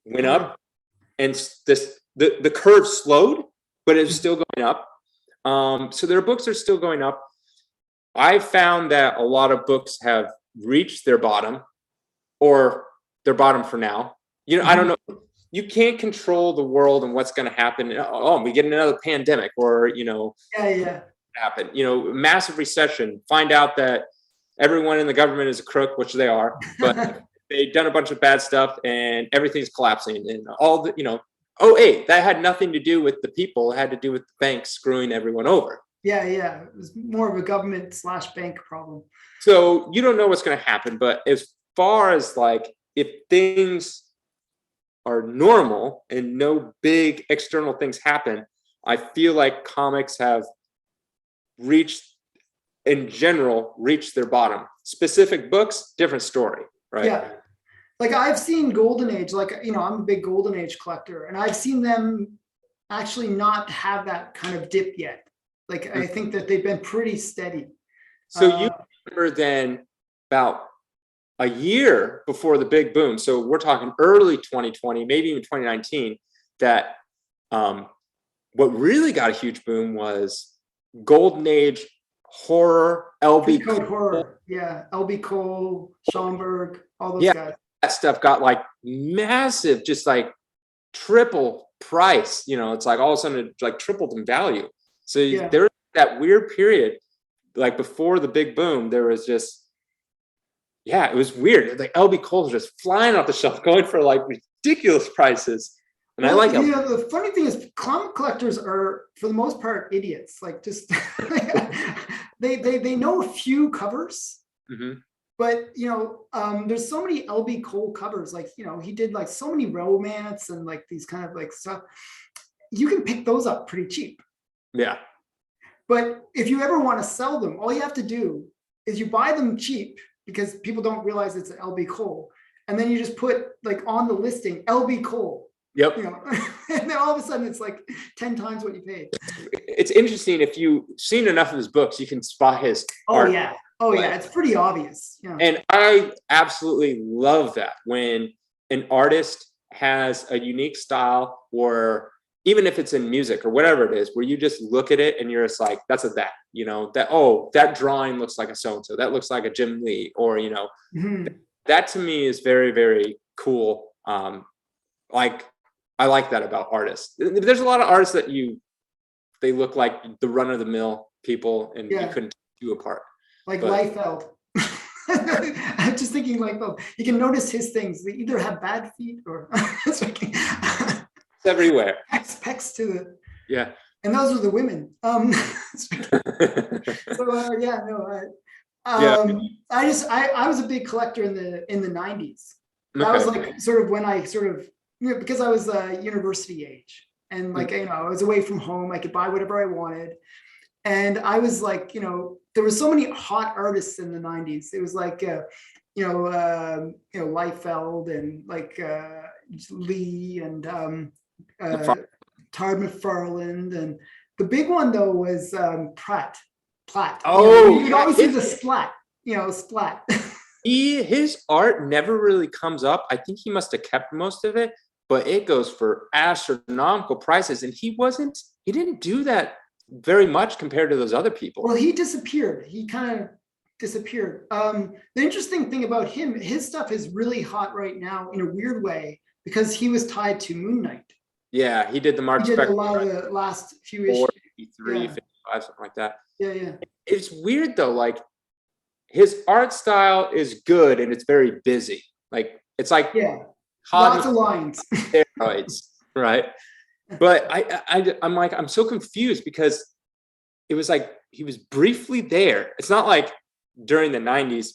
went up, and the curve slowed, but it was still going up. So their books are still going up. I found that a lot of books have reached their bottom, or their bottom for now. I don't know. You can't control the world and what's going to happen. Oh, we get another pandemic, or happen. Massive recession. Find out that everyone in the government is a crook, which they are, but they've done a bunch of bad stuff, and everything's collapsing. And all the, that had nothing to do with the people. It had to do with the banks screwing everyone over. Yeah. It was more of a government/bank problem. So you don't know what's going to happen, but as far as like, if things are normal and no big external things happen, I feel like comics have in general reached their bottom. Specific books, different story, right? Yeah. Like I've seen Golden Age, like, I'm a big Golden Age collector, and I've seen them actually not have that kind of dip yet. Like, I think that they've been pretty steady. So you remember then about a year before the big boom, so we're talking early 2020, maybe even 2019, that what really got a huge boom was Golden Age horror, LB Code horror. Yeah, LB Cole, Schomburg, all those guys. That stuff got like massive, just like triple price. It's like all of a sudden it like tripled in value. So there was that weird period, like before the big boom, there was just, it was weird. Like LB Cole's just flying off the shelf, going for like ridiculous prices. And I like it. The funny thing is, comic collectors are, for the most part, idiots. Like, just they know a few covers, but there's so many LB Cole covers. Like, he did like so many romance and like these kind of like stuff. You can pick those up pretty cheap. Yeah. But if you ever want to sell them, all you have to do is you buy them cheap, because people don't realize it's an LB Cole, and then you just put like on the listing LB Cole. Yep. And then all of a sudden it's like 10 times what you paid. It's interesting, if you've seen enough of his books, you can spot his art. Yeah, it's pretty obvious. And I absolutely love that when an artist has a unique style, or even if it's in music or whatever it is, where you just look at it and you're just like, that's that drawing looks like a so-and-so, that looks like a Jim Lee, or that to me is very, very cool. Like, I like that about artists. There's a lot of artists that they look like the run-of-the-mill people, and you couldn't do apart. Like Liefeld. I'm just thinking Liefeld. You can notice his things. They either have bad feet or it's everywhere. Pecs to the and those are the women. I was a big collector in the 90s. That was like sort of when I sort of, because I was university age, and like, I was away from home, I could buy whatever I wanted. And I was like, there were so many hot artists in the 90s. It was like, Liefeld and like Lee and Todd McFarlane. And the big one though was Platt. Oh, you could always see the splat. Splat. His art never really comes up. I think he must have kept most of it, but it goes for astronomical prices. And he didn't do that very much compared to those other people. Well, he disappeared. He kind of disappeared. The interesting thing about him, his stuff is really hot right now in a weird way, because he was tied to Moon Knight. Yeah, he did the Mark Spector. He did a lot of the last few issues. 53, 55, something like that. Yeah. It's weird though, like his art style is good and it's very busy. Like, it's like lots of lines. Steroids, right? But I'm like, I'm so confused, because it was like he was briefly there. It's not like during the 90s,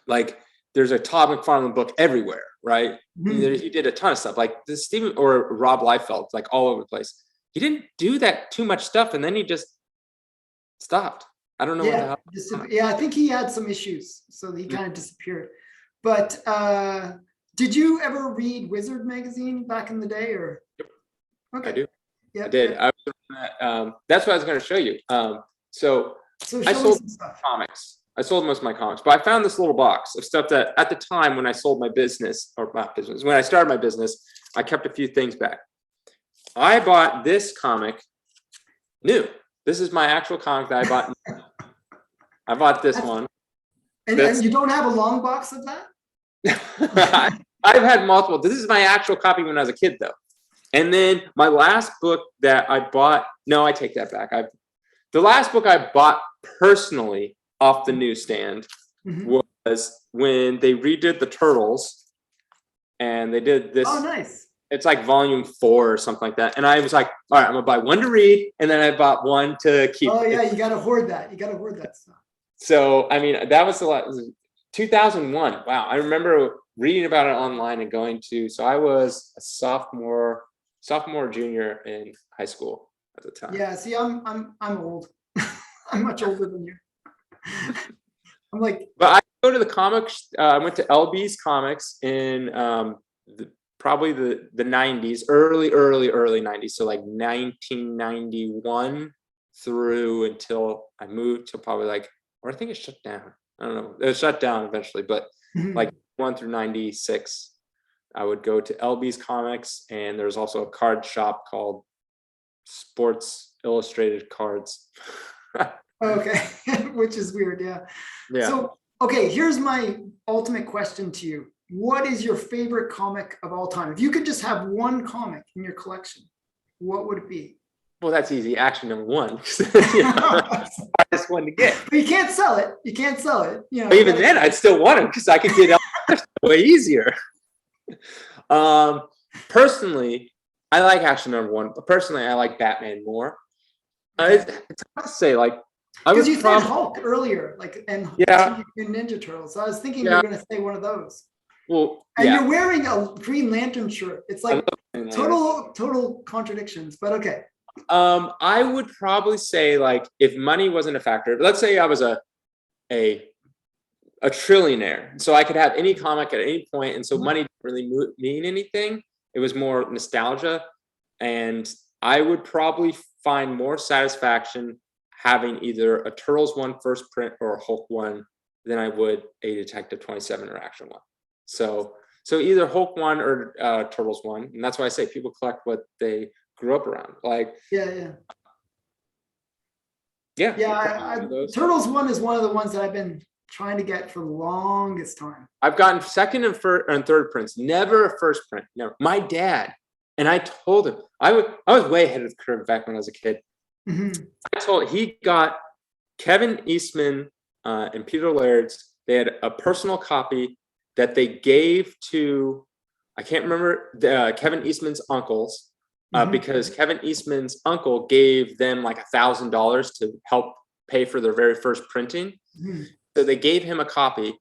like there's a Todd McFarlane book everywhere, right? He did a ton of stuff, like this Stephen or Rob Liefeld, like all over the place. He didn't do that too much stuff, and then he just stopped. I don't know what the hell. I think he had some issues, so he kind of disappeared. But Did you ever read Wizard magazine back in the day, or? Yep. Okay. I do. Yeah. I did. Yeah. I was, that's what I was going to show you. So So I show me sold some stuff. comics. I sold most of my comics, but I found this little box of stuff that at the time when I sold my business, or not business, when I started my business, I kept a few things back. I bought this comic new. This is my actual comic that I bought. I bought this one. And you don't have a long box of that? I've had multiple. This is my actual copy when I was a kid, though. And then my last book that I bought, no, I take that back. The last book I bought personally off the newsstand was when they redid the Turtles, and they did this. Oh, nice. It's like volume 4 or something like that. And I was like, all right, I'm gonna buy one to read, and then I bought one to keep. Oh yeah, you gotta hoard that. You gotta hoard that stuff. So I mean, that was 2001. Wow, I remember reading about it online and going to. So I was a sophomore, junior in high school at the time. Yeah. See, I'm old. I'm much older than you. I'm like. But I go to the comics. I went to LB's Comics in probably the 90s, early 90s. So like 1991 through until I moved to probably like, or I think it shut down. I don't know. It shut down eventually, but like 1 through 96, I would go to LB's Comics, and there's also a card shop called Sports Illustrated Cards. Okay, which is weird. Yeah. So, okay, here's my ultimate question to you. What is your favorite comic of all time? If you could just have one comic in your collection, what would it be? Well, that's easy. Action number 1. Hardest one to get. But you can't sell it. You can't sell it. You know. Even then, I'd still want it because I could get it way easier. Personally, I like Action number 1. But personally, I like Batman more. It's hard to say. Like, because you said Hulk earlier, like, and Ninja Turtles. So I was thinking you were going to say one of those. Well, and you're wearing a Green Lantern shirt. It's like total contradictions. But okay. I would probably say, like, if money wasn't a factor, let's say I was a trillionaire, so I could have any comic at any point, and so money didn't really mean anything. It was more nostalgia, and I would probably find more satisfaction having either a Turtles 1 first print or a Hulk 1 than I would a Detective 27 or Action 1. So either Hulk 1 or Turtles 1, and that's why I say people collect what they grew up around. Like Turtles 1 is one of the ones that I've been trying to get for the longest time. I've gotten second and third prints, never a first print. Never. My dad, and I told him I was way ahead of the curve back when I was a kid. He got Kevin Eastman and Peter Laird's. They had a personal copy that they gave to, I can't remember, Kevin Eastman's uncles. Because Kevin Eastman's uncle gave them like $1,000 to help pay for their very first printing. So they gave him a copy.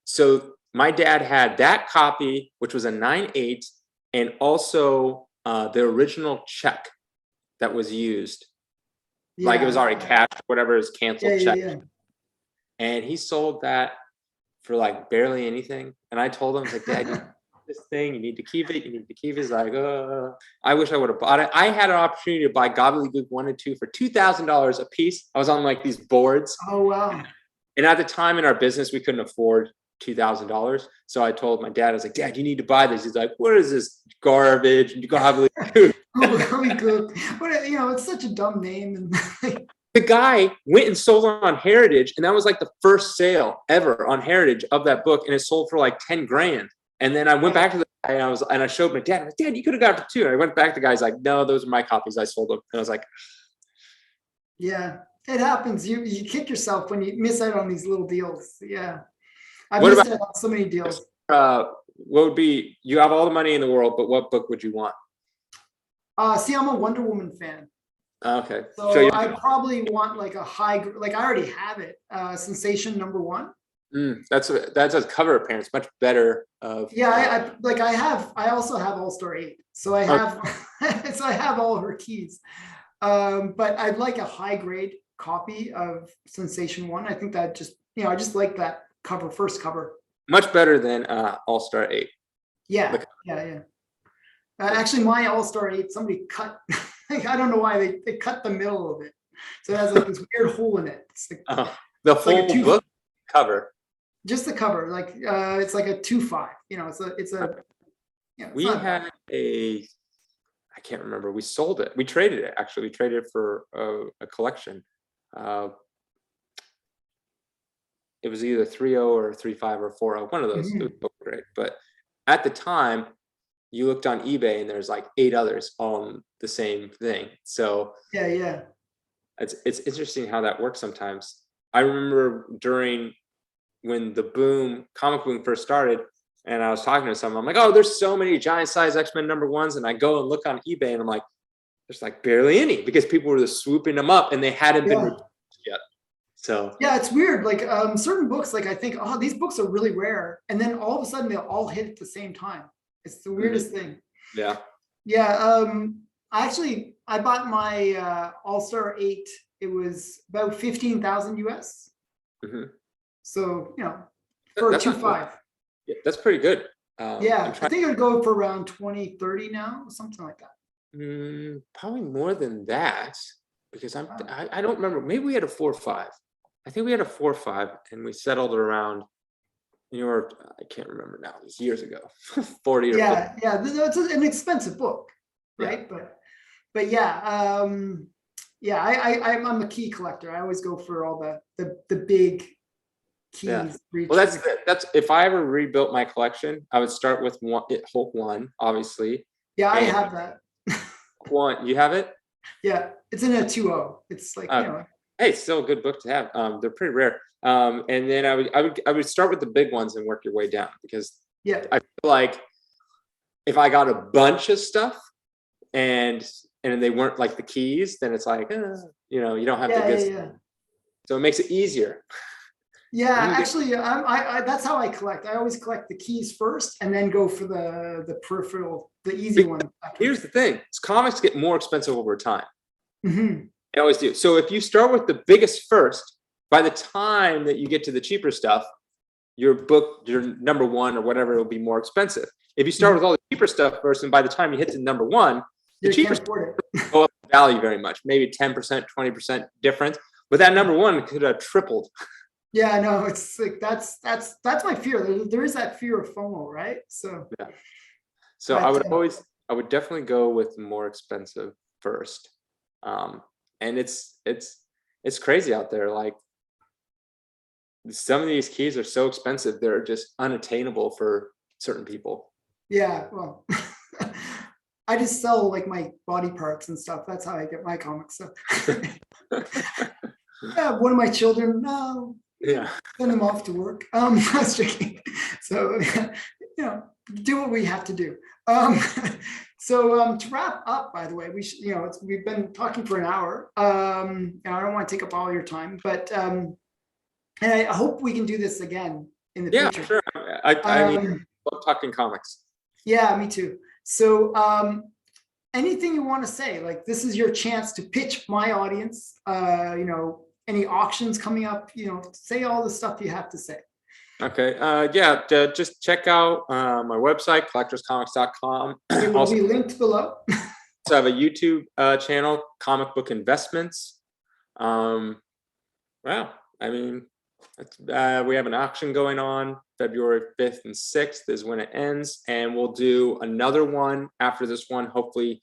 So my dad had that copy, which was a 9/8, and also the original check that was used. Like it was already cashed, whatever is canceled check. And he sold that for like barely anything. And I told him, I was like, Dad, this thing, you need to keep it. He's like, I wish I would have bought it. I had an opportunity to buy Gobbledygook 1 and 2 for $2,000 a piece. I was on like these boards. Oh wow. And at the time in our business, we couldn't afford $2,000. So I told my dad, I was like, Dad, you need to buy this. He's like, what is this garbage? Gobbledygook. What, you know, it's such a dumb name. And the guy went and sold it on Heritage, and that was like the first sale ever on Heritage of that book, and it sold for like 10 grand. And then I went back to the guy, and I showed my dad. I was like, Dad, you could have got it for 2. And I went back to the guy's like, no, those are my copies. I sold them. And I was like, yeah, it happens. You kick yourself when you miss out on these little deals. Yeah, I've missed out on so many deals. What would be? You have all the money in the world, but what book would you want? See, I'm a Wonder Woman fan. Okay. So I probably want like a like I already have it. Sensation #1. That's a cover appearance, much better. I also have All-Star 8. So I have so I have all her keys. But I'd like a high grade copy of Sensation 1. I think that I just like that cover, first cover. Much better than All-Star 8. Yeah, yeah. Actually, my All-Star 8, somebody cut, I don't know why they cut the middle of it. So it has like this weird hole in it. It's like, the it's like whole book cover. Just the cover, like it's like a 2.5. It's a we had I can't remember. We sold it. We traded it. Actually, we traded it for a collection. It was either 3.0 or 3.5 or 4.0, one of those. It was both great. But at the time, you looked on eBay and there's like 8 others on the same thing. So yeah. It's interesting how that works sometimes. I remember when the comic boom first started, and I was talking to someone, I'm like, oh, there's so many giant size X-Men #1s. And I go and look on eBay and I'm like, there's like barely any, because people were just swooping them up and they hadn't been released yet. So yeah, it's weird. Like certain books, like I think, oh, these books are really rare. And then all of a sudden they'll all hit at the same time. It's the weirdest thing. Yeah. Yeah. I bought my All-Star 8. It was about 15,000 US. So, for a 2.5. Yeah, that's pretty good. Yeah, I think it would go for around 20, 30 now, something like that. Probably more than that, because I don't remember. Maybe we had a 4.5. I think we had a 4.5, and we settled around. I can't remember now. It was years ago, 40 or 50. Yeah. It's an expensive book, right? Yeah. But yeah, I'm a key collector. I always go for all the big keys. Yeah. Well, that's if I ever rebuilt my collection, I would start with Hulk 1, obviously. Yeah, I have that. One, you have it? Yeah, it's in a 2.0. It's like hey, it's still a good book to have. They're pretty rare. And then I would start with the big ones and work your way down, because I feel like if I got a bunch of stuff and they weren't like the keys, then it's like you don't have to get. So it makes it easier. Yeah, actually, I that's how I collect. I always collect the keys first, and then go for the peripheral, the easy one. Here's the thing: comics get more expensive over time. They always do. So if you start with the biggest first, by the time that you get to the cheaper stuff, your #1 or whatever will be more expensive. If you start with all the cheaper stuff first, and by the time you hit to #1, the cheaper stuff won't go up in value very much, maybe 10%, 20% difference. But that #1 could have tripled. Yeah, no, it's like that's my fear. There is that fear of FOMO, right? So yeah. So I would definitely go with more expensive first. And it's crazy out there. Like, some of these keys are so expensive, they're just unattainable for certain people. Yeah, well, I just sell like my body parts and stuff. That's how I get my comics. So one of my children, send them off to work. I was joking. So do what we have to do. So to wrap up, by the way, we've been talking for an hour. And I don't want to take up all your time, but and I hope we can do this again in the future. Sure. I mean, love talking comics. Yeah, me too. So anything you want to say? Like, this is your chance to pitch my audience. Any auctions coming up? Say all the stuff you have to say. Okay. Just check out my website, collectorscomics.com. It will be linked below. So I have a YouTube channel, Comic Book Investments. Wow. I mean, we have an auction going on February 5th and 6th is when it ends. And we'll do another one after this one, hopefully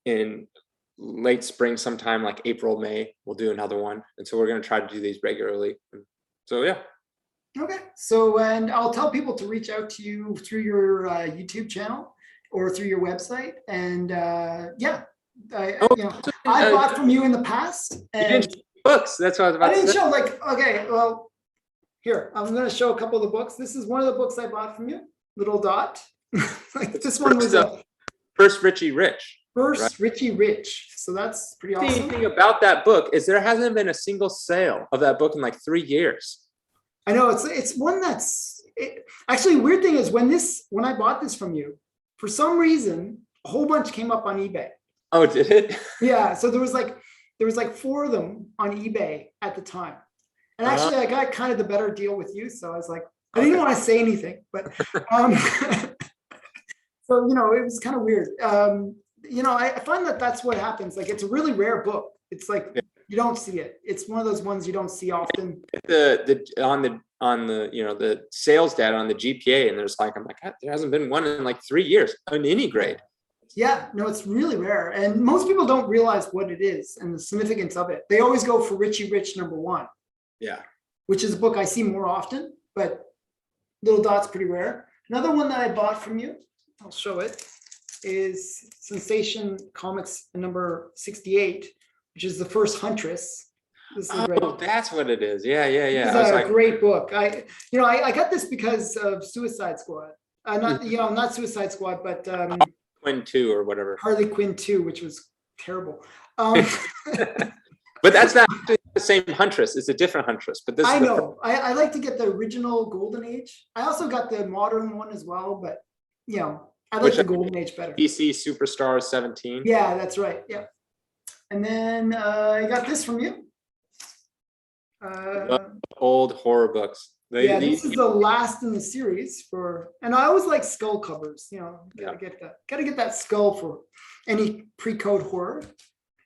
in late spring, sometime like April, May, we'll do another one. And so we're going to try to do these regularly. So, yeah. Okay. So, and I'll tell people to reach out to you through your YouTube channel or through your website. And I bought from you in the past. And books. That's what I was about to say. I didn't show, like, okay, well, here, I'm going to show a couple of the books. This is one of the books I bought from you, Little Dot. Like, this one was First Richie Rich. First Richie Rich. So that's pretty awesome. The thing about that book is there hasn't been a single sale of that book in like 3 years. I know, it's one that's actually, weird thing is when I bought this from you, for some reason, a whole bunch came up on eBay. Oh, did it? Yeah. So there was like 4 of them on eBay at the time. And actually I got kind of the better deal with you. So I was like, I didn't want to say anything, but So, it was kind of weird. I find that that's what happens. Like, it's a really rare book. It's like, you don't see it. It's one of those ones you don't see often. On the the sales data on the GPA, and there's like, I'm like, God, there hasn't been one in like 3 years on any grade. Yeah, no, it's really rare. And most people don't realize what it is and the significance of it. They always go for Richie Rich #1. Yeah. Which is a book I see more often, but Little Dot's pretty rare. Another one that I bought from you, I'll show it, is Sensation Comics #68, which is the first Huntress. This is great. That's what it is. Yeah. This is a great book. I got this because of Suicide Squad. Not Suicide Squad, but Quinn 2 or whatever. Harley Quinn 2, which was terrible. But that's not the same Huntress. It's a different Huntress. But this I know. I like to get the original Golden Age. I also got the modern one as well, but I like the Golden Age better. DC Superstar 17. Yeah, that's right. Yeah. And then I got this from you. Old horror books. This is the last in the series and I always like skull covers. Gotta get that skull for any pre-code horror.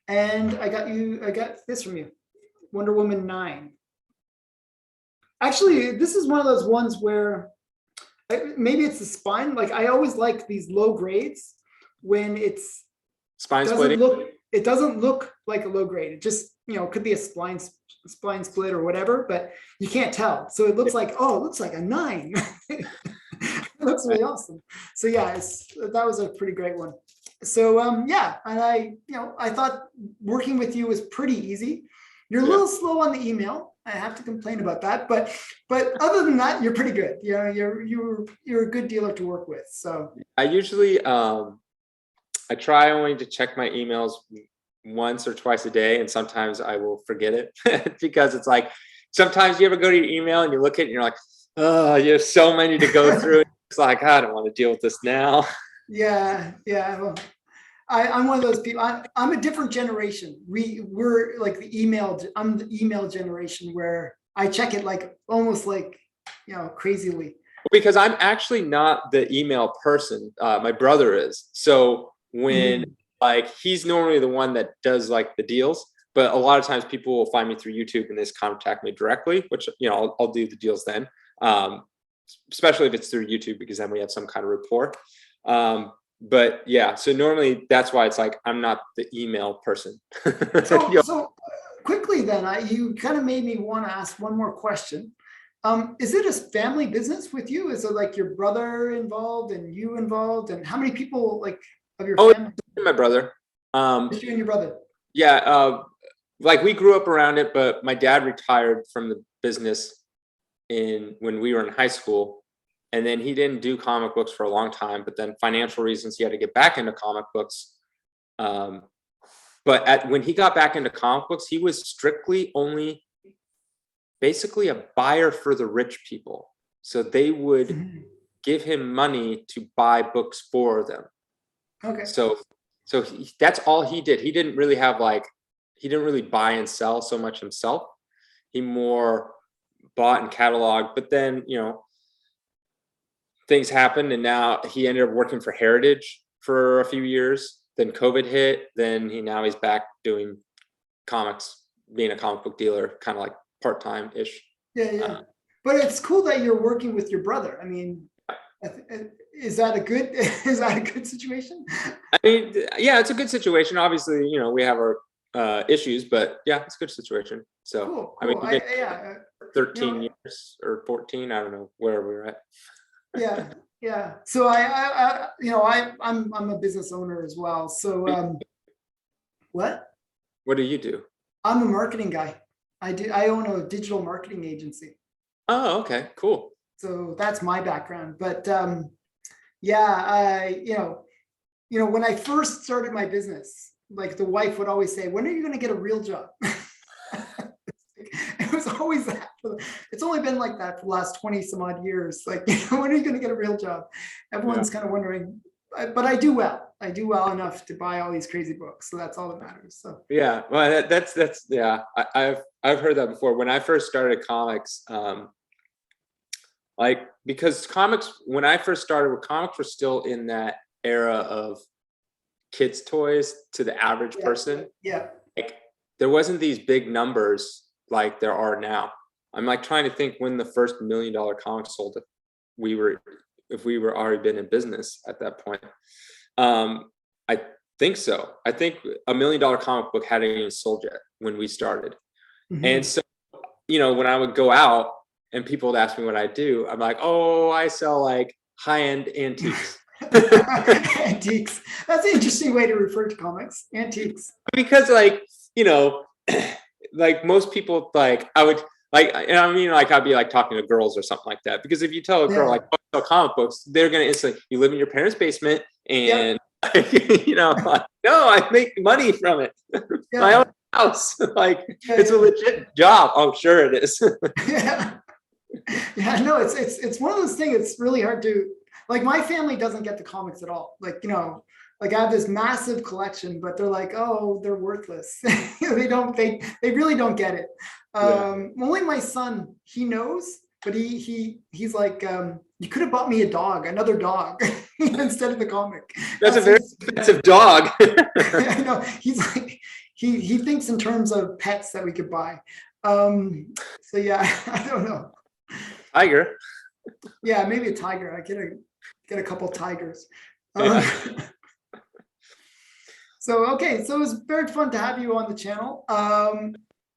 And I got this from you, Wonder Woman 9. Actually, this is one of those ones where maybe it's the spine. Like, I always like these low grades when it's spine splitting. It doesn't look like a low grade. It just, could be a spine split or whatever, but you can't tell. So it looks like, it looks like a 9. It looks really awesome. So yeah, that was a pretty great one. So and I thought working with you was pretty easy. You're a little slow on the email. I have to complain about that, but other than that, you're pretty good. You're a good dealer to work with. So I usually I try only to check my emails once or twice a day, and sometimes I will forget it because it's like, sometimes you ever go to your email and you look at it and you're like, oh, you have so many to go through. It's like, I don't want to deal with this now. Yeah. Well, I'm one of those people. I'm a different generation. We're like I'm the email generation where I check it like almost like crazily. Because I'm actually not the email person. My brother is. So when like, he's normally the one that does like the deals, but a lot of times people will find me through YouTube and they just contact me directly, which I'll do the deals then. Especially if it's through YouTube, because then we have some kind of rapport. But yeah, so normally that's why it's like, I'm not the email person. So quickly then, you kind of made me want to ask one more question. Is it a family business with you? Is it like your brother involved and you involved, and how many people like of your family? My brother. Just you and your brother. Yeah. Like, we grew up around it, but my dad retired from the business when we were in high school. And then he didn't do comic books for a long time, but then financial reasons, he had to get back into comic books. But when he got back into comic books, he was strictly only basically a buyer for the rich people. So they would give him money to buy books for them. Okay. So that's all he did. He didn't really buy and sell so much himself. He more bought and cataloged, but then, things happened, and now he ended up working for Heritage for a few years. Then COVID hit. Then he's back doing comics, being a comic book dealer, kind of like part-time ish. Yeah. But it's cool that you're working with your brother. I mean, is that a good situation? I mean, yeah, it's a good situation. Obviously, we have our issues, but yeah, it's a good situation. So cool. I mean, 13 years or 14, I don't know where we're at. Yeah. So I'm a business owner as well. So what do you do? I'm a marketing guy. I own a digital marketing agency. Oh, okay, cool. So that's my background. But when I first started my business, like, the wife would always say, when are you going to get a real job? It was always that. It's only been like that for the last 20 some odd years. Like, when are you going to get a real job? Everyone's kind of wondering, but I do well. I do well enough to buy all these crazy books. So that's all that matters. So yeah, well, that's yeah. I've heard that before. When I first started comics, because comics, when I first started with comics, were still in that era of kids toys to the average person, Yeah. like there wasn't these big numbers like there are now. I'm like trying to think when the first $1 million comic sold, if we were already been in business at that point. I think so. I think $1 million comic book hadn't even sold yet when we started. And so, you know, when I would go out and people would ask me what I do, I'm like, oh, I sell like high-end antiques. Antiques. That's an interesting way to refer to comics. Antiques. Because like, you know, like most people, like I would like, and I mean, like I'd be like talking to girls or something like that. Because if you tell a girl like I sell comic books, they're gonna instantly, you live in your parents' basement, and you know, like, no, I make money from it. My own house, like it's a legit job. Oh, sure it is. Yeah, no, it's one of those things. It's really hard to, like, my family doesn't get the comics at all. Like, you know, like I have this massive collection, but they're like, oh, they're worthless. They really don't get it. Only my son, he knows, but he's like, you could have bought me another dog instead of the comic. That's a very expensive dog. I know. He's like, he thinks in terms of pets that we could buy. So yeah, I don't know. Tiger. Yeah, maybe a tiger. I get a couple tigers. So okay, so it was very fun to have you on the channel.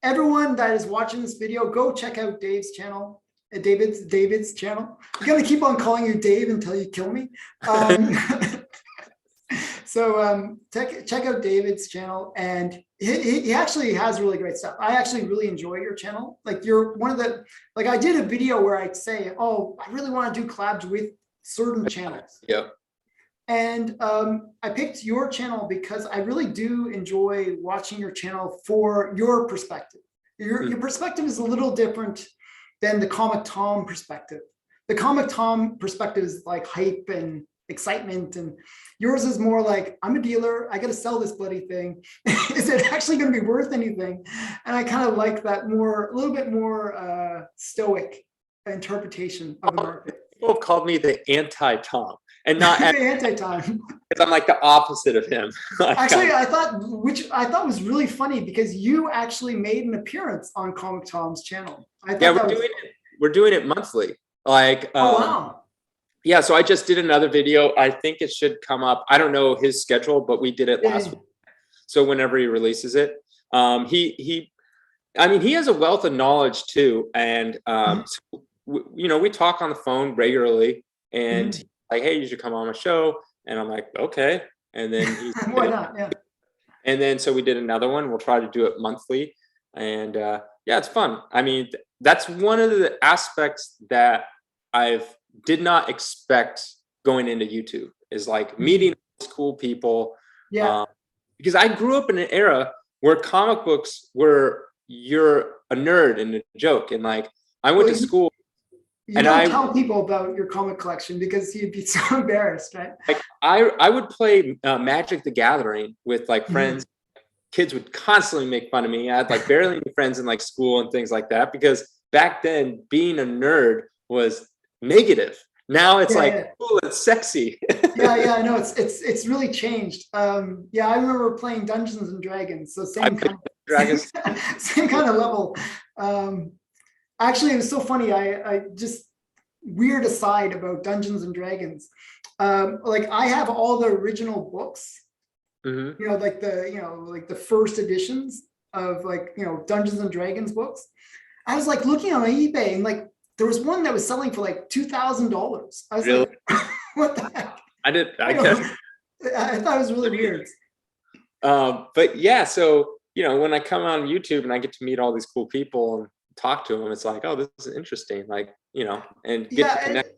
Everyone that is watching this video, go check out Dave's channel. David's channel. I'm gonna keep on calling you Dave until you kill me. So check out David's channel, and he actually has really great stuff. I actually really enjoy your channel. Like you're one of the, like I did a video where I'd say, oh, I really want to do collabs with certain channels. Yep. And I picked your channel because I really do enjoy watching your channel for your perspective. Your perspective is a little different than the Comic Tom perspective. The Comic Tom perspective is like hype and excitement, and yours is more like, I'm a dealer, I got to sell this bloody thing. Is it actually going to be worth anything? And I kind of like that a little bit more stoic interpretation of the market. People have called me the anti-Tom, and not anti-Tom, because I'm like the opposite of him. Actually, I thought was really funny because you actually made an appearance on Comic Tom's channel. Yeah, we're doing it monthly. Like, oh wow. Yeah, so I just did another video. I think it should come up. I don't know his schedule, but we did it last week. So whenever he releases it, I mean, he has a wealth of knowledge too. And, so, you know, we talk on the phone regularly, and he's like, hey, you should come on my show. And I'm like, okay. And then he's why not? Yeah. And then, so we did another one. We'll try to do it monthly. And yeah, it's fun. I mean, that's one of the aspects that did not expect going into YouTube, is like meeting cool people. Yeah. Because I grew up in an era where comic books were, you're a nerd and a joke. And like, I went to school. You don't tell people about your comic collection because you'd be so embarrassed, right? Like I would play Magic the Gathering with like friends. Kids would constantly make fun of me. I had like barely any friends in like school and things like that, because back then being a nerd was negative. Now it's cool and sexy. yeah, I know it's really changed. Yeah, I remember playing Dungeons and Dragons, so same kind of level. Actually, it was so funny. I just, weird aside about Dungeons and Dragons. Like I have all the original books. You know, like the first editions of like, you know, Dungeons and Dragons books. I was like looking on eBay, and like there was one that was selling for like $2,000. I was like, what the heck? I thought it was really weird. But yeah, so you know, when I come on YouTube and I get to meet all these cool people and talk to them, it's like, oh, this is interesting. Like, you know, and get to connect.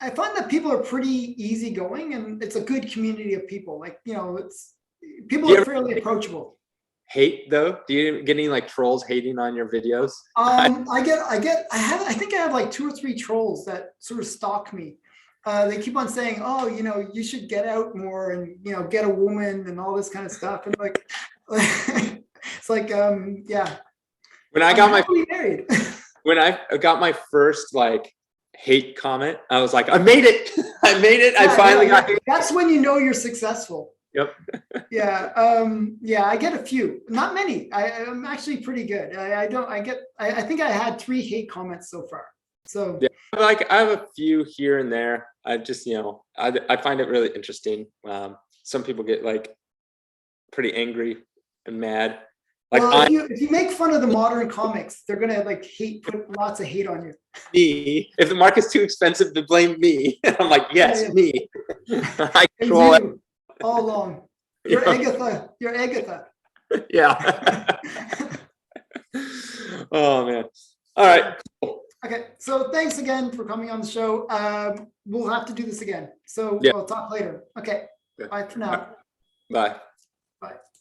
I find that people are pretty easygoing, and it's a good community of people. Like, you know, people are fairly approachable. Hate though? Do you get any like trolls hating on your videos? I think I have like 2 or 3 trolls that sort of stalk me. They keep on saying, oh, you know, you should get out more and, you know, get a woman and all this kind of stuff. And like, it's like, yeah. When I got my first like hate comment. I was like, I made it. I made it. I finally got it. That's when you know you're successful. Yep. Yeah, I get a few, not many. I'm actually pretty good. I think I had 3 hate comments so far. So yeah, like I have a few here and there. I just, I find it really interesting. Some people get like pretty angry and mad. Like, well, if you make fun of the modern comics, they're gonna like put lots of hate on you. Me, if the market's too expensive, to blame me. I'm like, yes, me. I control it all along. You're Agatha. You're Agatha. Yeah. Oh man. All right. Cool. Okay. So thanks again for coming on the show. We'll have to do this again. So we'll talk later. Okay. Bye for now. Bye. Bye.